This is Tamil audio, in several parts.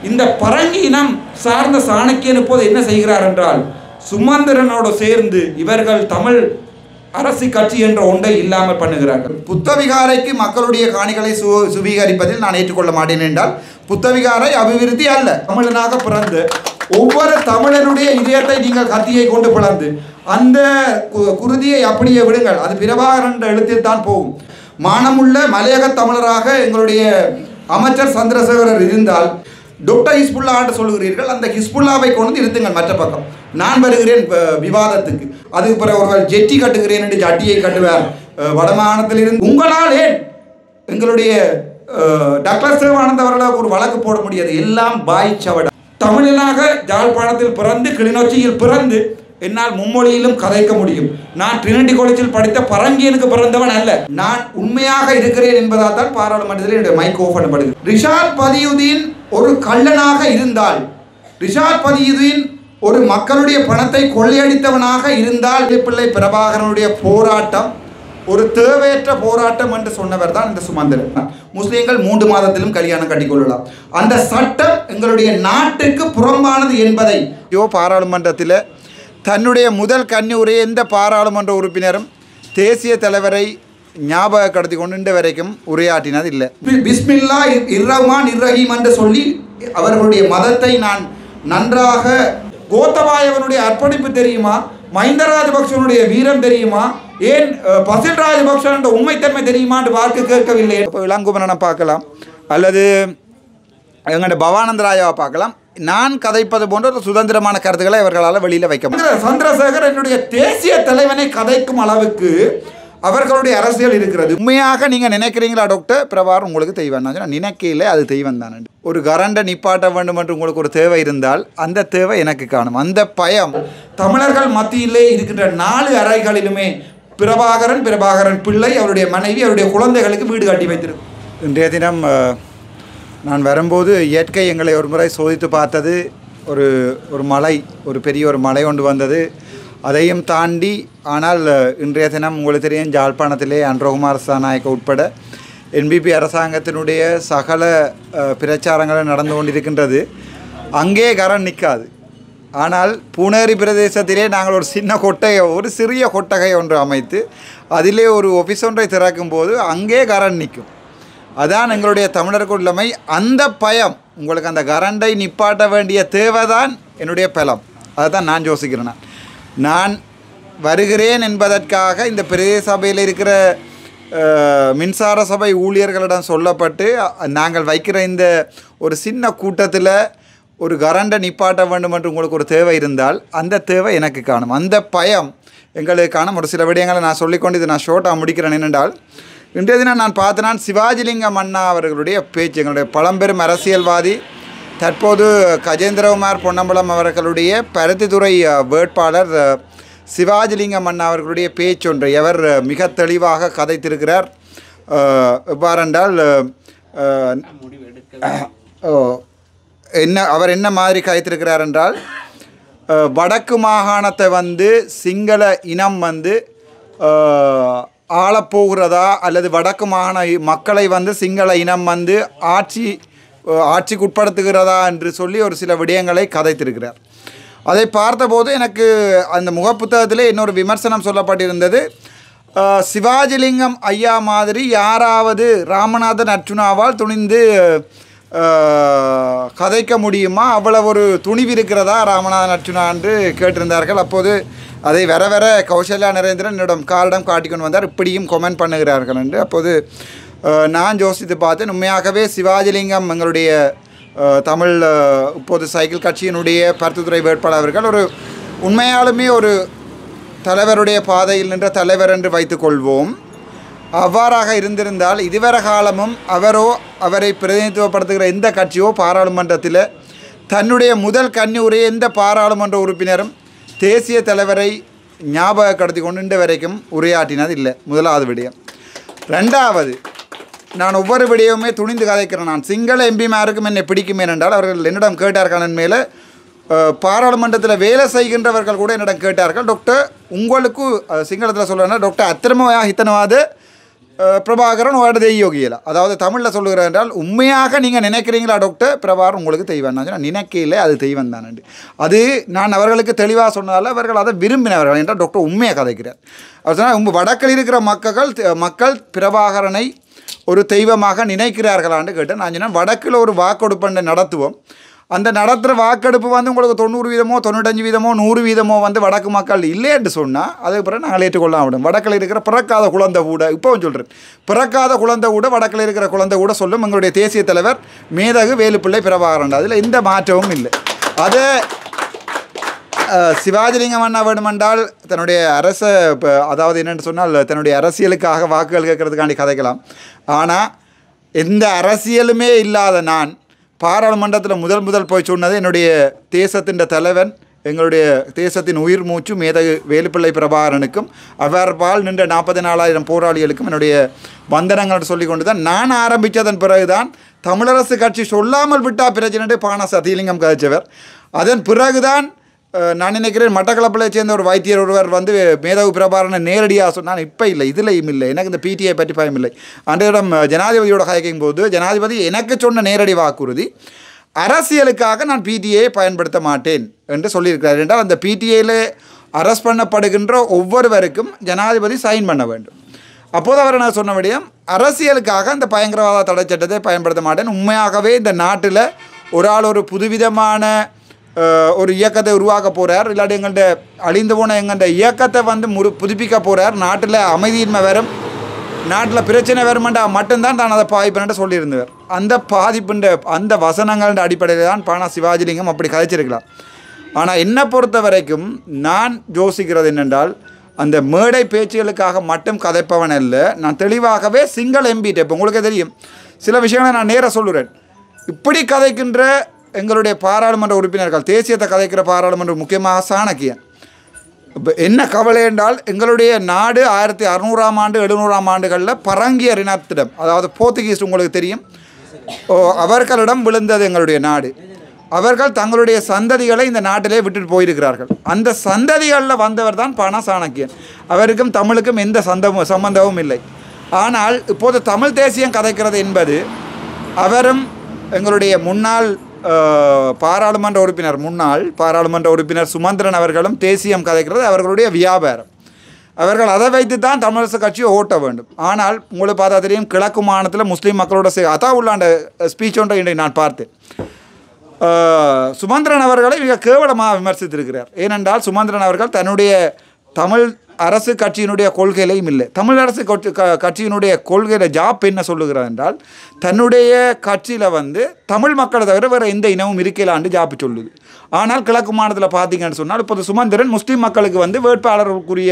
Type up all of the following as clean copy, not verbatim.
இந்த பரங்கி இனம் சார்ந்த சாணக்கியன் இப்போது என்ன செய்கிறார் என்றால் சுமந்திரனோடு சேர்ந்து இவர்கள் தமிழ் அரசு கட்சி என்ற ஒன்றை இல்லாமல் பண்ணுகிறார்கள். புத்தவிகாரைக்கு மக்களுடைய காணிகளை சுவீகரிப்பதில் நான் ஏற்றுக்கொள்ள மாட்டேன் என்றால் புத்தவிகாரை அபிவிருத்தி அல்ல. தமிழனாக பிறந்து ஒவ்வொரு தமிழனுடைய இதயத்தை நீங்கள் கத்தியை கொண்டு பிளந்து அந்த குருதியை அப்படியே விடுங்கள். அது பிரபாகரன் என்ற எழுத்தில் தான் போகும். மானமுள்ள மலையக தமிழராக எங்களுடைய அமைச்சர் சந்திரசேகரர் இருந்தால் டாக்டர் ஹிஸ்புல்லா என்று சொல்கிறீர்கள். அந்த ஹிஸ்புல்லாவை கொண்டு இருத்துங்கள் மற்ற பக்கம். நான் வருகிறேன் விவாதத்துக்கு. அதுக்கு பிறகு ஒருவர் ஜெட்டி கட்டுகிறேன் என்று ஜட்டியை கட்டுவார் வடமாகாணத்திலிருந்து. உங்களால் ஏன் எங்களுடைய டாக்டர் சிவானந்த் அவர்களுக்கு ஒரு வழக்கு போட முடியாது? எல்லாம் பாய் சவடா. தமிழனாக யாழ்ப்பாணத்தில் பிறந்து கிளிநொச்சியில் பிறந்து என்னால் மும்மொழியிலும் கதைக்க முடியும். நான் ட்ரினிட்டி காலேஜில் படித்த பரங்கியனுக்கு பிறந்தவன் அல்ல. நான் உண்மையாக இருக்கிறேன் என்பதால் தான் பாராளுமன்றத்தில் என்னுடைய மைக் ஓஃப் பண்ணப்படுகிறது. ரிஷாத் பதியுதீன் ஒரு கள்ளனாக இருந்தால், ரிஷாத் பதியுதீன் ஒரு மக்களுடைய பணத்தை கொள்ளையடித்தவனாக இருந்தால், பிள்ளை பிரபாகரனுடைய போராட்டம் ஒரு தேவையற்ற போராட்டம் என்று சொன்னவர் தான் இந்த சுமந்திரன். முஸ்லீம்கள் 3 மாதத்திலும் கல்யாணம் கட்டிக்கொள்ளலாம். அந்த சட்டம் எங்களுடைய நாட்டுக்கு புறம்பானது என்பதை பாராளுமன்றத்தில் தன்னுடைய முதல் கன்னியுரையை எந்த பாராளுமன்ற உறுப்பினரும் தேசிய தலைவரை ஞாபகப்படுத்தி கொண்டு இன்று வரைக்கும் உரையாற்றினது இல்லை. பிஸ்மில்லா இர்ரஹ்மான் இர்ரஹீம் என்று சொல்லி அவர்களுடைய மதத்தை நான் நன்றாக கோத்தபாயவனுடைய அர்ப்பணிப்பு தெரியுமா? மஹிந்த ராஜபக்சனுடைய வீரம் தெரியுமா? ஏன் பசில் ராஜபக்ச என்ற உண்மைத்தன்மை தெரியுமா என்று வாக்கு கேட்கவில்லை. இப்போ இளங்குமரனை பார்க்கலாம் அல்லது எங்களுடைய பவானந்த ராஜாவை பார்க்கலாம். நான் கதைப்பது போன்ற ஒரு சுதந்திரமான கருத்துக்களை அவர்களால் வெளியில் வைக்க முடியும். சந்திரசேகர் என்னுடைய தேசிய தலைவனை கதைக்கும் அளவுக்கு அவர்களுடைய அரசியல் இருக்கிறது. உண்மையாக நீங்கள் நினைக்கிறீங்களா டாக்டர் பிரபாகர் உங்களுக்கு தெய்வம்? நான் நினைக்கல, அது தெய்வம் தானே. ஒரு கரண்டை நிப்பாட்ட வேண்டும் என்று உங்களுக்கு ஒரு தேவை இருந்தால் அந்த தேவை எனக்கு காணும். அந்த பயம் தமிழர்கள் மத்தியிலே இருக்கின்ற 4 அறைகளிலுமே பிரபாகரன் பிள்ளை, அவருடைய மனைவி, அவருடைய குழந்தைகளுக்கு வீடு கட்டி வைத்திருக்கு. இன்றைய தினம் நான் வரும்போது இயற்கை எங்களை ஒரு முறை சோதித்து பார்த்தது. ஒரு மலை, ஒரு பெரிய ஒரு மலை கொண்டு வந்தது. அதையும் தாண்டி ஆனால் இன்றைய தினம் உங்களுக்கு தெரியும் யாழ்ப்பாணத்திலே அன்றகுமார் சாநாயக்க உட்பட என்பிபி அரசாங்கத்தினுடைய சகல பிரச்சாரங்களும் நடந்து கொண்டிருக்கின்றது. அங்கே கரண்ட் நிற்காது. ஆனால் பூனேரி பிரதேசத்திலே நாங்கள் ஒரு சிறிய கொட்டகை ஒன்று அமைத்து அதிலே ஒரு ஆஃபீஸ் ஒன்றை திறக்கும் போது அங்கே கரண்ட் நிற்கும். அதான் எங்களுடைய தமிழருக்கு உள்ளமை. அந்த பயம் உங்களுக்கு அந்த கரண்டை நிப்பாட்ட வேண்டிய தேவைதான் என்னுடைய பலம். அதை தான் நான் யோசிக்கிறேன். நான் வருகிறேன் என்பதற்காக இந்த பிரதேச சபையில் இருக்கிற மின்சார சபை ஊழியர்களிடம் சொல்லப்பட்டு நாங்கள் வைக்கிற இந்த ஒரு சின்ன கூட்டத்தில் ஒரு கரண்டை நிப்பாட்ட வேண்டும் என்று உங்களுக்கு ஒரு தேவை இருந்தால் அந்த தேவை எனக்கு காணும். அந்த பயம் எங்களுக்கு காணும். ஒரு சில விடயங்களை நான் சொல்லிக்கொண்டு இதை நான் ஷோர்ட்டாக முடிக்கிறேன். என்னென்றால் இன்றைய தினம் நான் பார்த்தேன் சிவாஜிலிங்கம் அண்ணா அவர்களுடைய பேச்சு. எங்களுடைய பழம்பெரும் அரசியல்வாதி தற்போது கஜேந்திரகுமார் பொன்னம்பலம் அவர்களுடைய பருத்தித்துறை வேட்பாளர் சிவாஜிலிங்கம் அண்ணா அவர்களுடைய பேச்சொன்றை அவர் மிக தெளிவாக கதைத்திருக்கிறார். எவ்வாறென்றால் அவர் என்ன மாதிரி கதைத்திருக்கிறார் என்றால், வடக்கு மாகாணத்தை சிங்கள இனம் ஆளப்போகிறதா அல்லது வடக்கு மாகாண மக்களை சிங்கள இனம் ஆட்சிக்கு உட்படுத்துகிறதா என்று சொல்லி ஒரு சில விடயங்களை கதைத்திருக்கிறார். அதை பார்த்தபோது எனக்கு அந்த முகப்புத்தகத்திலே இன்னொரு விமர்சனம் சொல்லப்பட்டிருந்தது. சிவாஜிலிங்கம் ஐயா மாதிரி யாராவது ராமநாதன் அர்ச்சுனாவால் துணிந்து கதைக்க முடியுமா? அவ்வளவு ஒரு துணிவு இருக்கிறதா ராமநாதன் அர்ச்சுனா என்று கேட்டிருந்தார்கள். அப்போது அதை வர கௌசல்யா நரேந்திரன் என்னிடம் காரிடம் காட்டிக்கொண்டு வந்தார். இப்படியும் கமெண்ட் பண்ணுகிறார்கள் என்று. அப்போது நான் யோசித்து பார்த்தேன். உண்மையாகவே சிவாஜிலிங்கம் எங்களுடைய தமிழ் இப்போது சைக்கிள் கட்சியினுடைய பருத்தித்துறை வேட்பாளர் அவர்கள் ஒரு உண்மையாலுமே ஒரு தலைவருடைய பாதையில் நின்ற தலைவர் என்று வைத்துக்கொள்வோம். அவ்வாறாக இருந்திருந்தால் இதுவரை காலமும் அவரை பிரதிநிதித்துவப்படுத்துகிற எந்த கட்சியோ பாராளுமன்றத்தில் தன்னுடைய முதல் கன்னியுரையை எந்த பாராளுமன்ற உறுப்பினரும் தேசிய தலைவரை ஞாபகப்படுத்தி கொண்டு இன்று வரைக்கும் உரையாற்றினது இல்லை. முதலாவது விடயம். ரெண்டாவது, நான் ஒவ்வொரு விடயமுமே துணிந்து கதைக்கிறேன். நான் சிங்கள எம்பிமாருக்கும் என்னை பிடிக்கும் என்றால் அவர்கள் என்னிடம் கேட்டார்கள். மேலே பாராளுமன்றத்தில் வேலை செய்கின்றவர்கள் கூட என்னிடம் கேட்டார்கள், டாக்டர் உங்களுக்கு சிங்களத்தில் சொல்கிறேன்னா டாக்டர் அத்திரமயா ஹித்தனவாது பிரபாகரன் ஒரு தெய்யோகியல. அதாவது தமிழில் சொல்லுகிறார் என்றால், உண்மையாக நீங்கள் நினைக்கிறீங்களா டாக்டர் பிரபாகரன் உங்களுக்கு தெய்வம் தான் சொன்னால், நினைக்கையில் அது தெய்வம் தானே. அது நான் அவர்களுக்கு தெளிவாக சொன்னதால் அவர்கள் அதை விரும்பினவர்கள் என்றால் டாக்டர் உண்மையாக கதைக்கிறார். அவர் சொன்னால் வடக்கில் இருக்கிற மக்கள் பிரபாகரனை ஒரு தெய்வமாக நினைக்கிறார்களான்னு கேட்டேன். நான் சொன்னேன் வடக்கில் ஒரு வாக்கெடுப்பை நடத்துவோம். அந்த நடத்துகிற வாக்கெடுப்பு வந்து உங்களுக்கு 90% 95% 100% வடக்கு மக்கள் இல்லைன்னு சொன்னால் அதுக்கு பிறகு நாங்கள் ஏற்றுக்கொள்ள விடும். வடக்கில் இருக்கிற பிறக்காத குழந்தை கூட இப்போவும் சொல்கிறேன், பிறக்காத குழந்தை கூட வடக்கில் இருக்கிற குழந்தை கூட சொல்லும் எங்களுடைய தேசிய தலைவர் மேதகு வேலுப்பிள்ளை பிரபாகரன். அதில் எந்த மாற்றமும் இல்லை. அதை சிவாஜிலிங்கம் அண்ணா வேண்டுமென்றால் தன்னுடைய அதாவது என்னென்னு சொன்னால் தன்னுடைய அரசியலுக்காக வாக்குகள் கேட்கறதுக்காண்டி கதைக்கலாம். ஆனால் எந்த அரசியலுமே இல்லாத நான் பாராளுமன்றத்தில் முதல் போய் சொன்னது என்னுடைய தேசத்தின் தலைவன், எங்களுடைய தேசத்தின் உயிர் மூச்சு மேதகு வேலுப்பிள்ளை பிரபாகரனுக்கும் அவர்பால் நின்ற 44,000 போராளிகளுக்கும் என்னுடைய வந்தனங்கள் சொல்லி கொண்டு தான் நான் ஆரம்பித்ததன் பிறகுதான் தமிழரசு கட்சி சொல்லாமல் விட்டால் பிரச்சனை பானா சத்தியலிங்கம் கதைச்சவர். அதன் பிறகுதான் நான் நினைக்கிறேன் மட்டக்களப்பில் சேர்ந்த ஒரு வைத்தியர் ஒருவர் வந்து மேதகு பிரபாகரனை நேரடியாக சொன்னான். இப்போ இல்லை, இதுலையும் இல்லை, எனக்கு இந்த பிடிஐ பற்றி பயம் இல்லை. அன்றையிடம் ஜனாதிபதியோட கதைக்கும் போது ஜனாதிபதி எனக்கு சொன்ன நேரடி வாக்குறுதி, அரசியலுக்காக நான் பிடிஐயை பயன்படுத்த மாட்டேன் என்று சொல்லியிருக்கிறார். என்றால் அந்த பிடிஐயில் அரெஸ்ட் பண்ணப்படுகின்ற ஒவ்வொருவருக்கும் ஜனாதிபதி சைன் பண்ண வேண்டும். அப்போது அவர் நான் சொன்ன விடயம், அரசியலுக்காக அந்த பயங்கரவாத தடை சட்டத்தை பயன்படுத்த மாட்டேன். உண்மையாகவே இந்த நாட்டில் ஒரு ஆள் ஒரு புதுவிதமான ஒரு இயக்கத்தை உருவாக்க போகிறார், இல்லாட்டி எங்கள்கிட்ட அழிந்து போன எங்கள்கிட்ட இயக்கத்தை வந்து புதுப்பிக்க போகிறார், நாட்டில் அமைதியின்மை வரும், நாட்டில் பிரச்சனை வருமெண்டா மட்டும்தான் தான் அதை பாதிப்புன்னு சொல்லியிருந்தவர். அந்த பாதிப்புன்ற அந்த வசனங்களின் அடிப்படையில் தான் பானா சிவாஜிலிங்கம் அப்படி கதைச்சிருக்கலாம். ஆனால் என்னை பொறுத்த வரைக்கும் நான் யோசிக்கிறது என்னென்றால், அந்த மேடை பேச்சுகளுக்காக மட்டும் கதைப்பவன் அல்ல. நான் தெளிவாகவே சிங்கிள் எம்பிட்ட இப்போ உங்களுக்கு தெரியும் சில விஷயங்களை நான் நேராக சொல்லுறேன். இப்படி கதைக்கின்ற எங்களுடைய பாராளுமன்ற உறுப்பினர்கள், தேசியத்தை கதைக்கிற பாராளுமன்ற முக்கியமாக சாணக்கியன், இப்போ என்ன கவலை என்றால் எங்களுடைய நாடு 1600ஆம் ஆண்டு 700ஆம் ஆண்டுகளில் பரங்கியர் இனத்திடம், அதாவது போர்த்துகீஸ் உங்களுக்கு தெரியும், அவர்களிடம் விழுந்தது எங்களுடைய நாடு. அவர்கள் தங்களுடைய சந்ததிகளை இந்த நாட்டிலே விட்டுட்டு போயிருக்கிறார்கள். அந்த சந்ததிகளில் வந்தவர் தான் பானா சாணக்கியன். அவருக்கும் தமிழுக்கும் எந்த சம்பந்தமும் இல்லை. ஆனால் இப்போது தமிழ் தேசியம் கதைக்கிறது என்பது அவரும் எங்களுடைய முன்னாள் பாராளுமன்ற உறுப்பினர் சுமந்திரன் அவர்களும் தேசியம் கதைக்கிறது அவர்களுடைய வியாபாரம். அவர்கள் அதை வைத்து தான் தமிழரசு கட்சியை ஓட்ட வேண்டும். ஆனால் உங்களுக்கு பார்த்தா தெரியும், கிழக்கு மாநிலத்தில் முஸ்லீம் மக்களோட அதான் உள்ளாண்ட ஸ்பீச் ஒன்றை இன்றைக்கு நான் பார்த்தேன். சுமந்திரன் அவர்களை மிக கேவலமாக விமர்சித்திருக்கிறார். ஏனென்றால் சுமந்திரன் அவர்கள் தன்னுடைய தமிழ் அரசு கட்சியினுடைய கொள்கையிலையும் இல்லை. தமிழரசு கட்சியினுடைய கொள்கையில் ஜாப் என்ன சொல்லுகிறார் என்றால், தன்னுடைய கட்சியில் வந்து தமிழ் மக்களை தவிர வேறு எந்த இனமும் இருக்கலான்னு ஜாப்பு சொல்லுது. ஆனால் கிழக்கு மாநிலத்தில் பார்த்தீங்கன்னு சொன்னால் இப்போது சுமந்திரன் முஸ்லீம் மக்களுக்கு வந்து வேட்பாளர்களுக்குரிய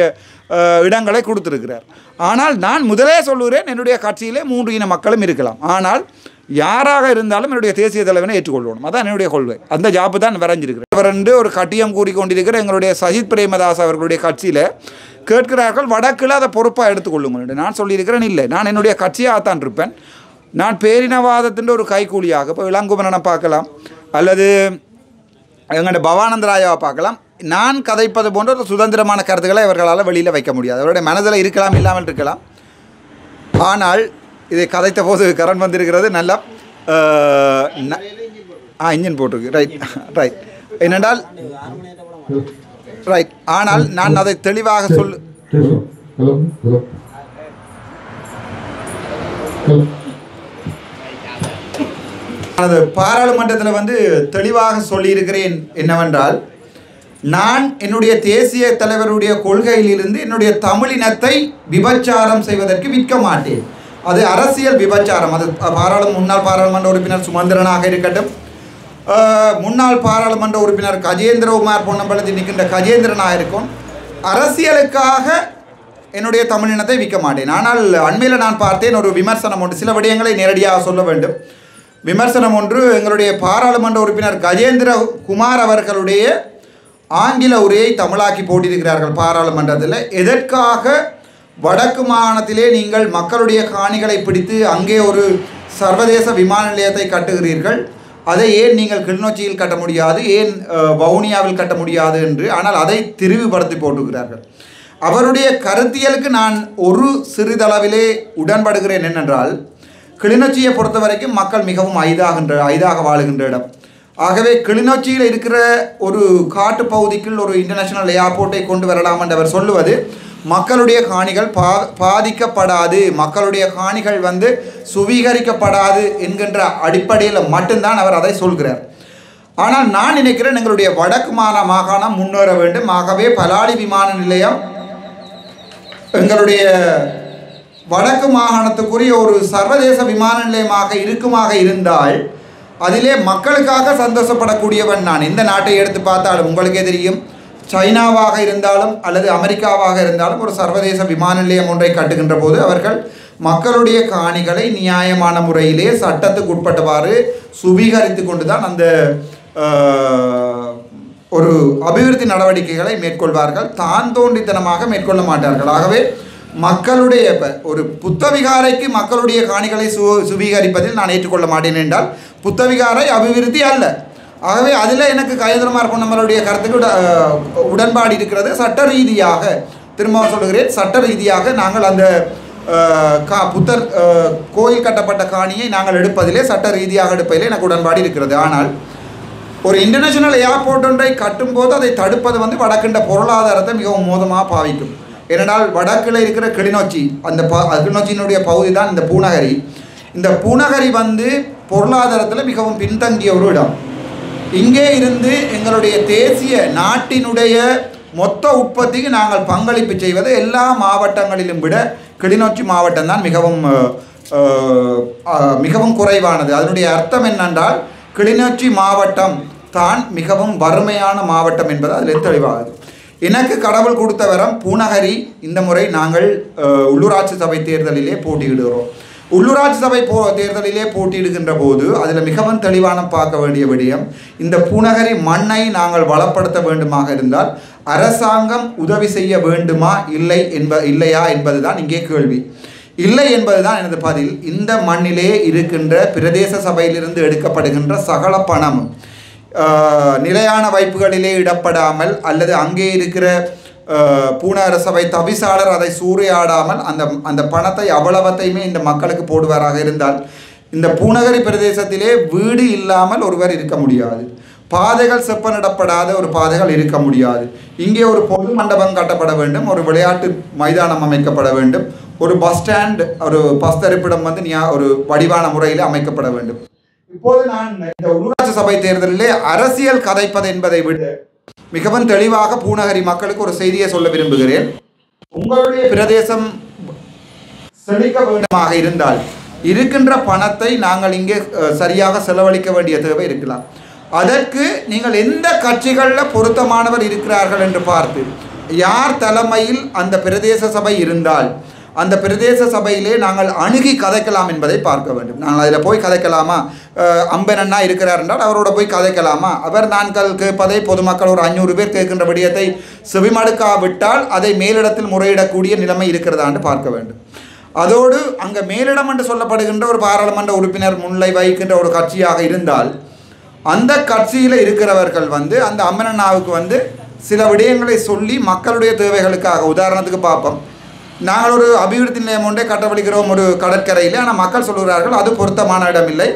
இடங்களை கொடுத்துருக்கிறார். ஆனால் நான் முதலே சொல்லுகிறேன், என்னுடைய கட்சியிலே 3 இன மக்களும் இருக்கலாம். ஆனால் யாராக இருந்தாலும் என்னுடைய தேசிய தலைவனை ஏற்றுக்கொள்ளணும். அதான் என்னுடைய கொள்கை. அந்த ஜாப்பு தான் வரைஞ்சிருக்கிறேன். அவர் ஒரு கட்டியம் கூறிக்கொண்டிருக்கிற எங்களுடைய சஜித் பிரேமதாஸ் அவர்களுடைய கட்சியில் கேட்கிறார்கள், வடக்கில் அதை பொறுப்பாக எடுத்துக்கொள்ளுங்கள். நான் சொல்லியிருக்கிறேன், இல்லை, நான் என்னுடைய கட்சியாகத்தான் இருப்பேன். நான் பேரினவாதத்தின் ஒரு கைக்கூலியாக இப்போ இளங்குமரனை பார்க்கலாம், அல்லது எங்களுடைய பவானந்தராயாவை பார்க்கலாம். நான் கதைப்பது போன்ற ஒரு சுதந்திரமான கருத்துக்களை அவர்களால் வெளியில் வைக்க முடியாது. அவருடைய மனதில் இருக்கலாம், இல்லாமல் இருக்கலாம். ஆனால் இதை கதைத்த போது கரண் வந்திருக்கிறது நல்லா இன்ஜின் போட்டிருக்கு. ரைட் என்னென்றால் ரைட். ஆனால் நான் அதை தெளிவாக பாராளுமன்றத்தில் வந்து தெளிவாக சொல்லியிருக்கிறேன் என்னவென்றால், நான் என்னுடைய தேசிய தலைவருடைய கொள்கையிலிருந்து என்னுடைய தமிழினத்தை விபச்சாரம் செய்வதற்கு விற்க மாட்டேன். அது அரசியல் விபச்சாரம். அது முன்னாள் பாராளுமன்ற உறுப்பினர் சுமந்திரனாக இருக்கட்டும், முன்னாள் பாராளுமன்ற உறுப்பினர் கஜேந்திரகுமார் பொன்னம்பலத்தில் நிற்கின்ற கஜேந்திரனாக இருக்கும், அரசியலுக்காக என்னுடைய தமிழினத்தை விற்க மாட்டேன். ஆனால் அண்மையில் நான் பார்த்தேன் ஒரு விமர்சனம் ஒன்று, சில விடயங்களை நேரடியாக சொல்ல வேண்டும். விமர்சனம் ஒன்று, எங்களுடைய பாராளுமன்ற உறுப்பினர் கஜேந்திரகுமார் அவர்களுடைய ஆங்கில உரையை தமிழாக்கி போட்டிருக்கிறார்கள் பாராளுமன்றத்தில். எதற்காக வடக்கு மாகாணத்திலே நீங்கள் மக்களுடைய காணிகளை பிடித்து அங்கே ஒரு சர்வதேச விமான நிலையத்தை கட்டுகிறீர்கள், அதை ஏன் நீங்கள் கிளிநொச்சியில் கட்ட முடியாது, ஏன் வவுனியாவில் கட்ட முடியாது என்று, ஆனால் அதை திரிவுபடுத்தி போட்டுகிறார்கள். அவருடைய கருத்தியலுக்கு நான் ஒரு சிறிதளவிலே உடன்படுகிறேன். என்னென்றால், கிளிநொச்சியை பொறுத்த வரைக்கும் மக்கள் மிகவும் ஐதாக வாழுகின்ற இடம். ஆகவே கிளிநொச்சியில் இருக்கிற ஒரு காட்டு பகுதிக்குள் ஒரு இன்டர்நேஷனல் ஏர்போர்ட்டை கொண்டு வரலாம் என்று அவர் சொல்லுவது மக்களுடைய காணிகள் பாதிக்கப்படாது, மக்களுடைய காணிகள் சுவீகரிக்கப்படாது என்கின்ற அடிப்படையில் மட்டும்தான் அவர் அதை சொல்கிறார். ஆனால் நான் நினைக்கிறேன் எங்களுடைய வடக்கு மாகாணம் முன்னேற வேண்டும். ஆகவே பலாலி விமான நிலையம் எங்களுடைய வடக்கு மாகாணத்துக்குரிய ஒரு சர்வதேச விமான நிலையமாக இருந்தால் அதிலே மக்களுக்காக சந்தோஷப்படக்கூடியவன் நான். எந்த நாட்டை எடுத்து பார்த்தாலும் உங்களுக்கே தெரியும், சைனாவாக இருந்தாலும் அல்லது அமெரிக்காவாக இருந்தாலும் ஒரு சர்வதேச விமான நிலையம் ஒன்றை கட்டுகின்ற போது அவர்கள் மக்களுடைய காணிகளை நியாயமான முறையிலே சட்டத்துக்கு உட்பட்டவாறு சுவீகரித்து கொண்டு தான் அந்த ஒரு அபிவிருத்தி நடவடிக்கைகளை மேற்கொள்வார்கள். தான் தோன்றித்தனமாக மேற்கொள்ள மாட்டார்கள். ஆகவே மக்களுடைய ஒரு புத்தவிகாரைக்கு மக்களுடைய காணிகளை சுவீகரிப்பதில் நான் ஏற்றுக்கொள்ள மாட்டேன் என்றால் புத்தவிகாரை அபிவிருத்தி அல்ல. ஆகவே அதில் எனக்கு கையெழுமார் பொன்னம்மளுடைய கருத்துக்கு உடன்பாடு இருக்கிறது. சட்ட ரீதியாக திரும்பவும் சொல்லுகிறேன், சட்ட ரீதியாக நாங்கள் அந்த புத்தர் கோயில் கட்டப்பட்ட காணியை நாங்கள் எடுப்பதிலே சட்ட ரீதியாக எடுப்பதிலே எனக்கு உடன்பாடு இருக்கிறது. ஆனால் ஒரு இன்டர்நேஷனல் ஏர்போர்ட் ஒன்றை கட்டும்போது அதை தடுப்பது வடக்கின்ற பொருளாதாரத்தை மிகவும் மோசமாக பாவிக்கும். ஏனென்றால் வடக்கில் இருக்கிற கிளிநொச்சி, அந்த கிளிநொச்சியினுடைய பகுதி தான் இந்த பூநகரி. இந்த பூநகரி பொருளாதாரத்தில் மிகவும் பின்தங்கிய ஒரு இடம். இங்கே இருந்து எங்களுடைய தேசிய நாட்டினுடைய மொத்த உற்பத்திக்கு நாங்கள் பங்களிப்பு செய்வது எல்லா மாவட்டங்களிலும் விட கிளிநொச்சி மாவட்டம் தான் மிகவும் குறைவானது. அதனுடைய அர்த்தம் என்னென்றால் கிளிநொச்சி மாவட்டம் தான் மிகவும் வறுமையான மாவட்டம் என்பது அதில் தெளிவாகுது. எனக்கு கடவுள் கொடுத்த வரம் பூநகரி. இந்த முறை நாங்கள் உள்ளூராட்சி சபை தேர்தலிலே போட்டியிடுகிறோம். உள்ளூராட்சி சபை தேர்தலிலே போட்டியிடுகின்ற போது அதில் மிகவும் தெளிவான பார்க்க வேண்டிய விடயம், இந்த பூநகரி மண்ணை நாங்கள் வளப்படுத்த வேண்டுமாக இருந்தால் அரசாங்கம் உதவி செய்ய வேண்டுமா இல்லையா என்பதுதான் இங்கே கேள்வி. இல்லை என்பதுதான் எனது பதில். இந்த மண்ணிலே இருக்கின்ற பிரதேச சபையிலிருந்து எடுக்கப்படுகின்ற சகல பணம் நிலையான வைப்புகளிலே இடப்படாமல் அல்லது அங்கே இருக்கிற பூநகர சபை தவிசாளர் அதை சூறையாடாமல் அந்த பணத்தை அவ்வளவத்தையுமே இந்த மக்களுக்கு போடுவாராக இருந்தால் இந்த பூநகரி பிரதேசத்திலே வீடு இல்லாமல் ஒருவர் இருக்க முடியாது. பாதைகள் செப்பனிடப்படாத ஒரு பாதைகள் இருக்க முடியாது. இங்கே ஒரு பொது மண்டபம் கட்டப்பட வேண்டும், ஒரு விளையாட்டு மைதானம் அமைக்கப்பட வேண்டும், ஒரு பஸ் ஸ்டாண்ட், ஒரு பஸ் தரிப்பிடம் ஒரு வடிவான முறையில் அமைக்கப்பட வேண்டும். இப்போது நான் இந்த உள்ளூராட்சி சபை தேர்தலிலே அரசியல் கதைப்பது என்பதை விட மிகவும் தெளிவாக பூநகரி மக்களுக்கு ஒரு செய்தியை சொல்ல விரும்புகிறேன். உங்களுடைய பிரதேசம் செழிக்க வேண்டுமாக இருந்தால் இருக்கின்ற பணத்தை நாங்கள் இங்கே சரியாக செலவழிக்க வேண்டிய தேவை இருக்கலாம். அதற்கு நீங்கள் எந்த கட்சிகளில் பொருத்தமானவர் இருக்கிறார்கள் என்று பார்த்து யார் தலைமையில் அந்த பிரதேச சபை இருந்தால் அந்த பிரதேச சபையிலே நாங்கள் அணுகி கதைக்கலாம் என்பதை பார்க்க வேண்டும். நாங்கள் அதில் போய் கதைக்கலாமா? அம்பனண்ணா இருக்கிறார் என்றால் அவரோட போய் கதைக்கலாமா? அவர் நாங்கள் கேட்பதை பொதுமக்கள் ஒரு 500 பேர் கேட்கின்ற விடயத்தை செவிமடுக்காவிட்டால் அதை மேலிடத்தில் முறையிடக்கூடிய நிலைமை இருக்கிறதான்னு பார்க்க வேண்டும். அதோடு அங்கே மேலிடம் என்று சொல்லப்படுகின்ற ஒரு பாராளுமன்ற உறுப்பினர் முன்னிலை வகிக்கின்ற ஒரு கட்சியாக இருந்தால் அந்த கட்சியில் இருக்கிறவர்கள் அந்த அம்மனண்ணாவுக்கு சில விடயங்களை சொல்லி மக்களுடைய தேவைகளுக்காக, உதாரணத்துக்கு பார்ப்போம், நாங்கள் ஒரு அபிவிருத்தி நிலையம் ஒன்றே கட்டப்படுகிறோம் ஒரு கடற்கரையில். ஆனால் மக்கள் சொல்கிறார்கள் அது பொருத்தமான இடம் இல்லை,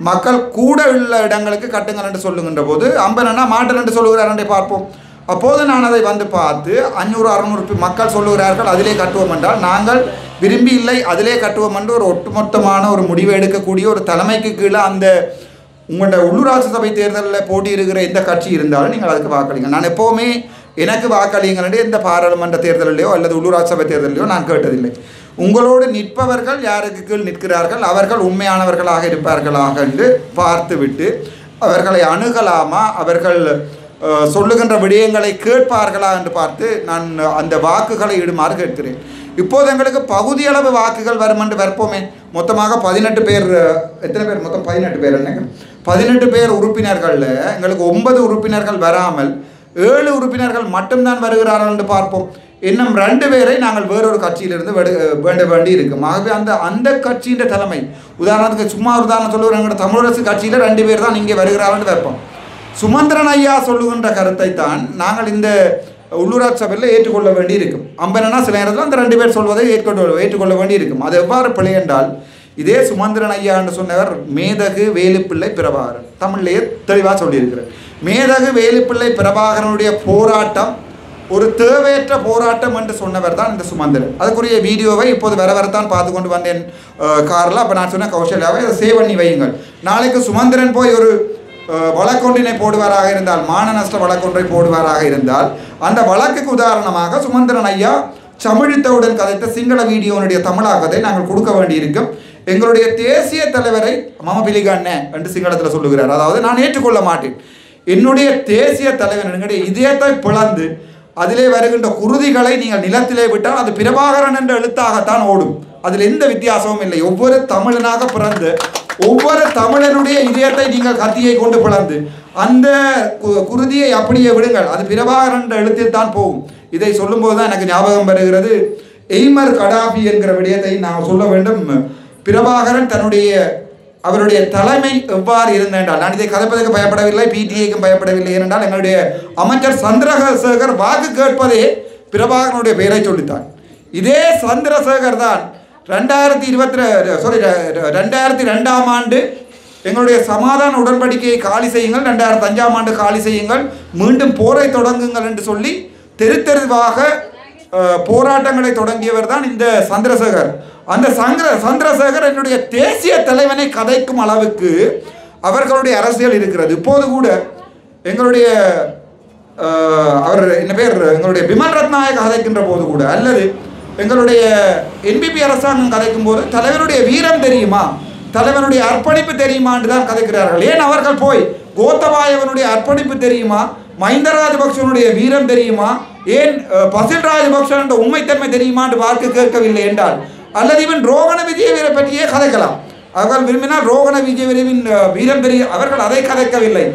மக்கள் கூட உள்ள இடங்களுக்கு கட்டுங்கள் என்று சொல்லுகின்ற போது அம்பனண்ணா மாட்டல் என்று சொல்லுகிறார் என்றே பார்ப்போம். அப்போது நான் அதை பார்த்து 500-600 மக்கள் சொல்லுகிறார்கள் அதிலே கட்டுவோம் என்றால் நாங்கள் விரும்பி இல்லை அதிலே கட்டுவோம் என்று ஒரு ஒட்டுமொத்தமான ஒரு முடிவை எடுக்கக்கூடிய ஒரு தலைமைக்கு கீழே அந்த உங்களோட உள்ளூராட்சி சபை தேர்தலில் போட்டியிடுகிற எந்த கட்சி இருந்தாலும் நீங்கள் அதுக்கு வாக்களிங்க. நான் எப்போவுமே எனக்கு வாக்களிங்கள் எந்த பாராளுமன்ற தேர்தலிலையோ அல்லது உள்ளூராட்சி சபை தேர்தலிலையோ நான் கேட்டதில்லை. உங்களோடு நிற்பவர்கள் யாருக்கு கீழ் நிற்கிறார்கள், அவர்கள் உண்மையானவர்களாக இருப்பார்களாக என்று பார்த்துவிட்டு அவர்களை அணுகலாமா, அவர்கள் சொல்லுகின்ற விடயங்களை கேட்பார்களா என்று பார்த்து நான் அந்த வாக்குகளை இடுமாறு கேட்கிறேன். இப்போது எங்களுக்கு பகுதியளவு வாக்குகள் வரும் என்று வரப்போமே. மொத்தமாக 18 பேர், எத்தனை பேர் மொத்தம்? 18 பேர். என்னங்க 18 பேர் உறுப்பினர்களில் எங்களுக்கு 9 உறுப்பினர்கள் வராமல் 7 உறுப்பினர்கள் மட்டும்தான் வருகிறார்கள் என்று பார்ப்போம். இன்னும் 2 பேரை நாங்கள் வேறொரு கட்சியிலிருந்து வேண்ட வேண்டி இருக்கும். ஆகவே அந்த கட்சியின் தலைமை, உதாரணத்துக்கு சும்மா உதாரணம் சொல்லுவோம், எங்களோட தமிழரசு கட்சியில் 2 பேர் தான் இங்கே வருகிறார்கள் வைப்போம். சுமந்திரன் ஐயா சொல்லுகின்ற கருத்தை தான் நாங்கள் இந்த உள்ளூராட்சி சபையில் ஏற்றுக்கொள்ள வேண்டி இருக்கும். அம்பனா சில நேரத்தில் அந்த 2 பேர் சொல்வதை ஏற்றுக்கொள்ள வேண்டி இருக்கும். அது எவ்வாறு பிழை என்றால், இதே சுமந்திரன் ஐயா என்று சொன்னவர் மேதகு வேலுப்பிள்ளை பிரபாகரன், தமிழ்லேயே தெளிவாக சொல்லியிருக்கிறார். மேதகு வேலுப்பிள்ளை பிரபாகரனுடைய போராட்டம் ஒரு தேவையற்ற போராட்டம் என்று சொன்னவர் தான் இந்த சுமந்திரன். அதுக்குரிய வீடியோவை இப்போது வரத்தான் பார்த்து கொண்டு வந்தேன் காரில். அப்போ நான் சொன்ன கௌசல்யாவை அதை சேவ் பண்ணி வையுங்கள். நாளைக்கு சுமந்திரன் போய் ஒரு வழக்கொன்றினை போடுவாராக இருந்தால், மான நஷ்ட வழக்கொன்றை போடுவாராக இருந்தால், அந்த வழக்குக்கு உதாரணமாக சுமந்திரன் ஐயா சமிழித்தவுடன் கதைத்த சிங்கள வீடியோனுடைய தமிழாக்கத்தை நாங்கள் கொடுக்க வேண்டியிருக்கும். எங்களுடைய தேசிய தலைவரை மமபிலிகண்ண என்று சிங்களத்தில் சொல்லுகிறார். அதாவது நான் ஏற்றுக்கொள்ள மாட்டேன். என்னுடைய தேசிய தலைவர் எங்களுடைய இதயத்தை பிளந்து அதிலே வருகின்ற குருதிகளை நீங்கள் நிலத்திலே விட்டால் அது பிரபாகரன் என்ற எழுத்தாகத்தான் ஓடும். அதில் எந்த வித்தியாசமும் இல்லை. ஒவ்வொரு தமிழனாக பிறந்து ஒவ்வொரு தமிழனுடைய இதயத்தை நீங்கள் கத்தியை கொண்டு பிளந்து அந்த குருதியை அப்படியே விடுங்கள், அது பிரபாகரன் என்ற எழுத்தில் தான் போகும். இதை சொல்லும்போது தான் எனக்கு ஞாபகம் வருகிறது எய்மர் கடாபி என்கிற விடயத்தை நான் சொல்ல வேண்டும். பிரபாகரன் அவருடைய தலைமை எவ்வாறு இருந்தென்றால், நான் இதை கதைப்பதற்கு பயப்படவில்லை, பிடிஐக்கும் பயப்படவில்லை. ஏனென்றால் எங்களுடைய அமைச்சர் சந்திரசேகர் வாக்கு கேட்பதே பிரபாகரனுடைய பெயரை சொல்லித்தான். இதே சந்திரசேகர் தான் 2002ஆம் ஆண்டு எங்களுடைய சமாதான உடன்படிக்கையை காலி செய்யுங்கள், 2005ஆம் ஆண்டு காலி செய்யுங்கள், மீண்டும் போரை தொடங்குங்கள் என்று சொல்லி தெருவாக போராட்டங்களை தொடங்கியவர் தான் இந்த சந்திரசேகர். அந்த சந்திரசேகர் என்னுடைய தேசிய தலைவனை கதைக்கும் அளவுக்கு அவர்களுடைய அரசியல் இருக்கிறது. இப்போது கூட எங்களுடைய அவர் என்ன பேர் எங்களுடைய பிமல் ரத்நாயக கதைக்கின்ற போது கூட, அல்லது எங்களுடைய என்பிபி அரசாங்கம் கதைக்கும் போது தலைவனுடைய வீரம் தெரியுமா, தலைவனுடைய அர்ப்பணிப்பு தெரியுமா என்று தான் கதைக்கிறார்கள். ஏன் அவர்கள் போய் கோத்தபாயவனுடைய அர்ப்பணிப்பு தெரியுமா, மஹிந்த ராஜபக்சனுடைய வீரம் தெரியுமா, ஏன் பசில் ராஜபக்ச என்ற உண்மைத்தன்மை தெரியுமா என்று வாக்கு கேட்கவில்லை என்றால், அல்லது இவன் ரோகண விஜயவீரை பற்றியே கதைக்கலாம். அவர்கள் விரும்பினால் ரோகண விஜயவீரின் வீரம் தெரிய, அவர்கள் அதை கதைக்கவில்லை.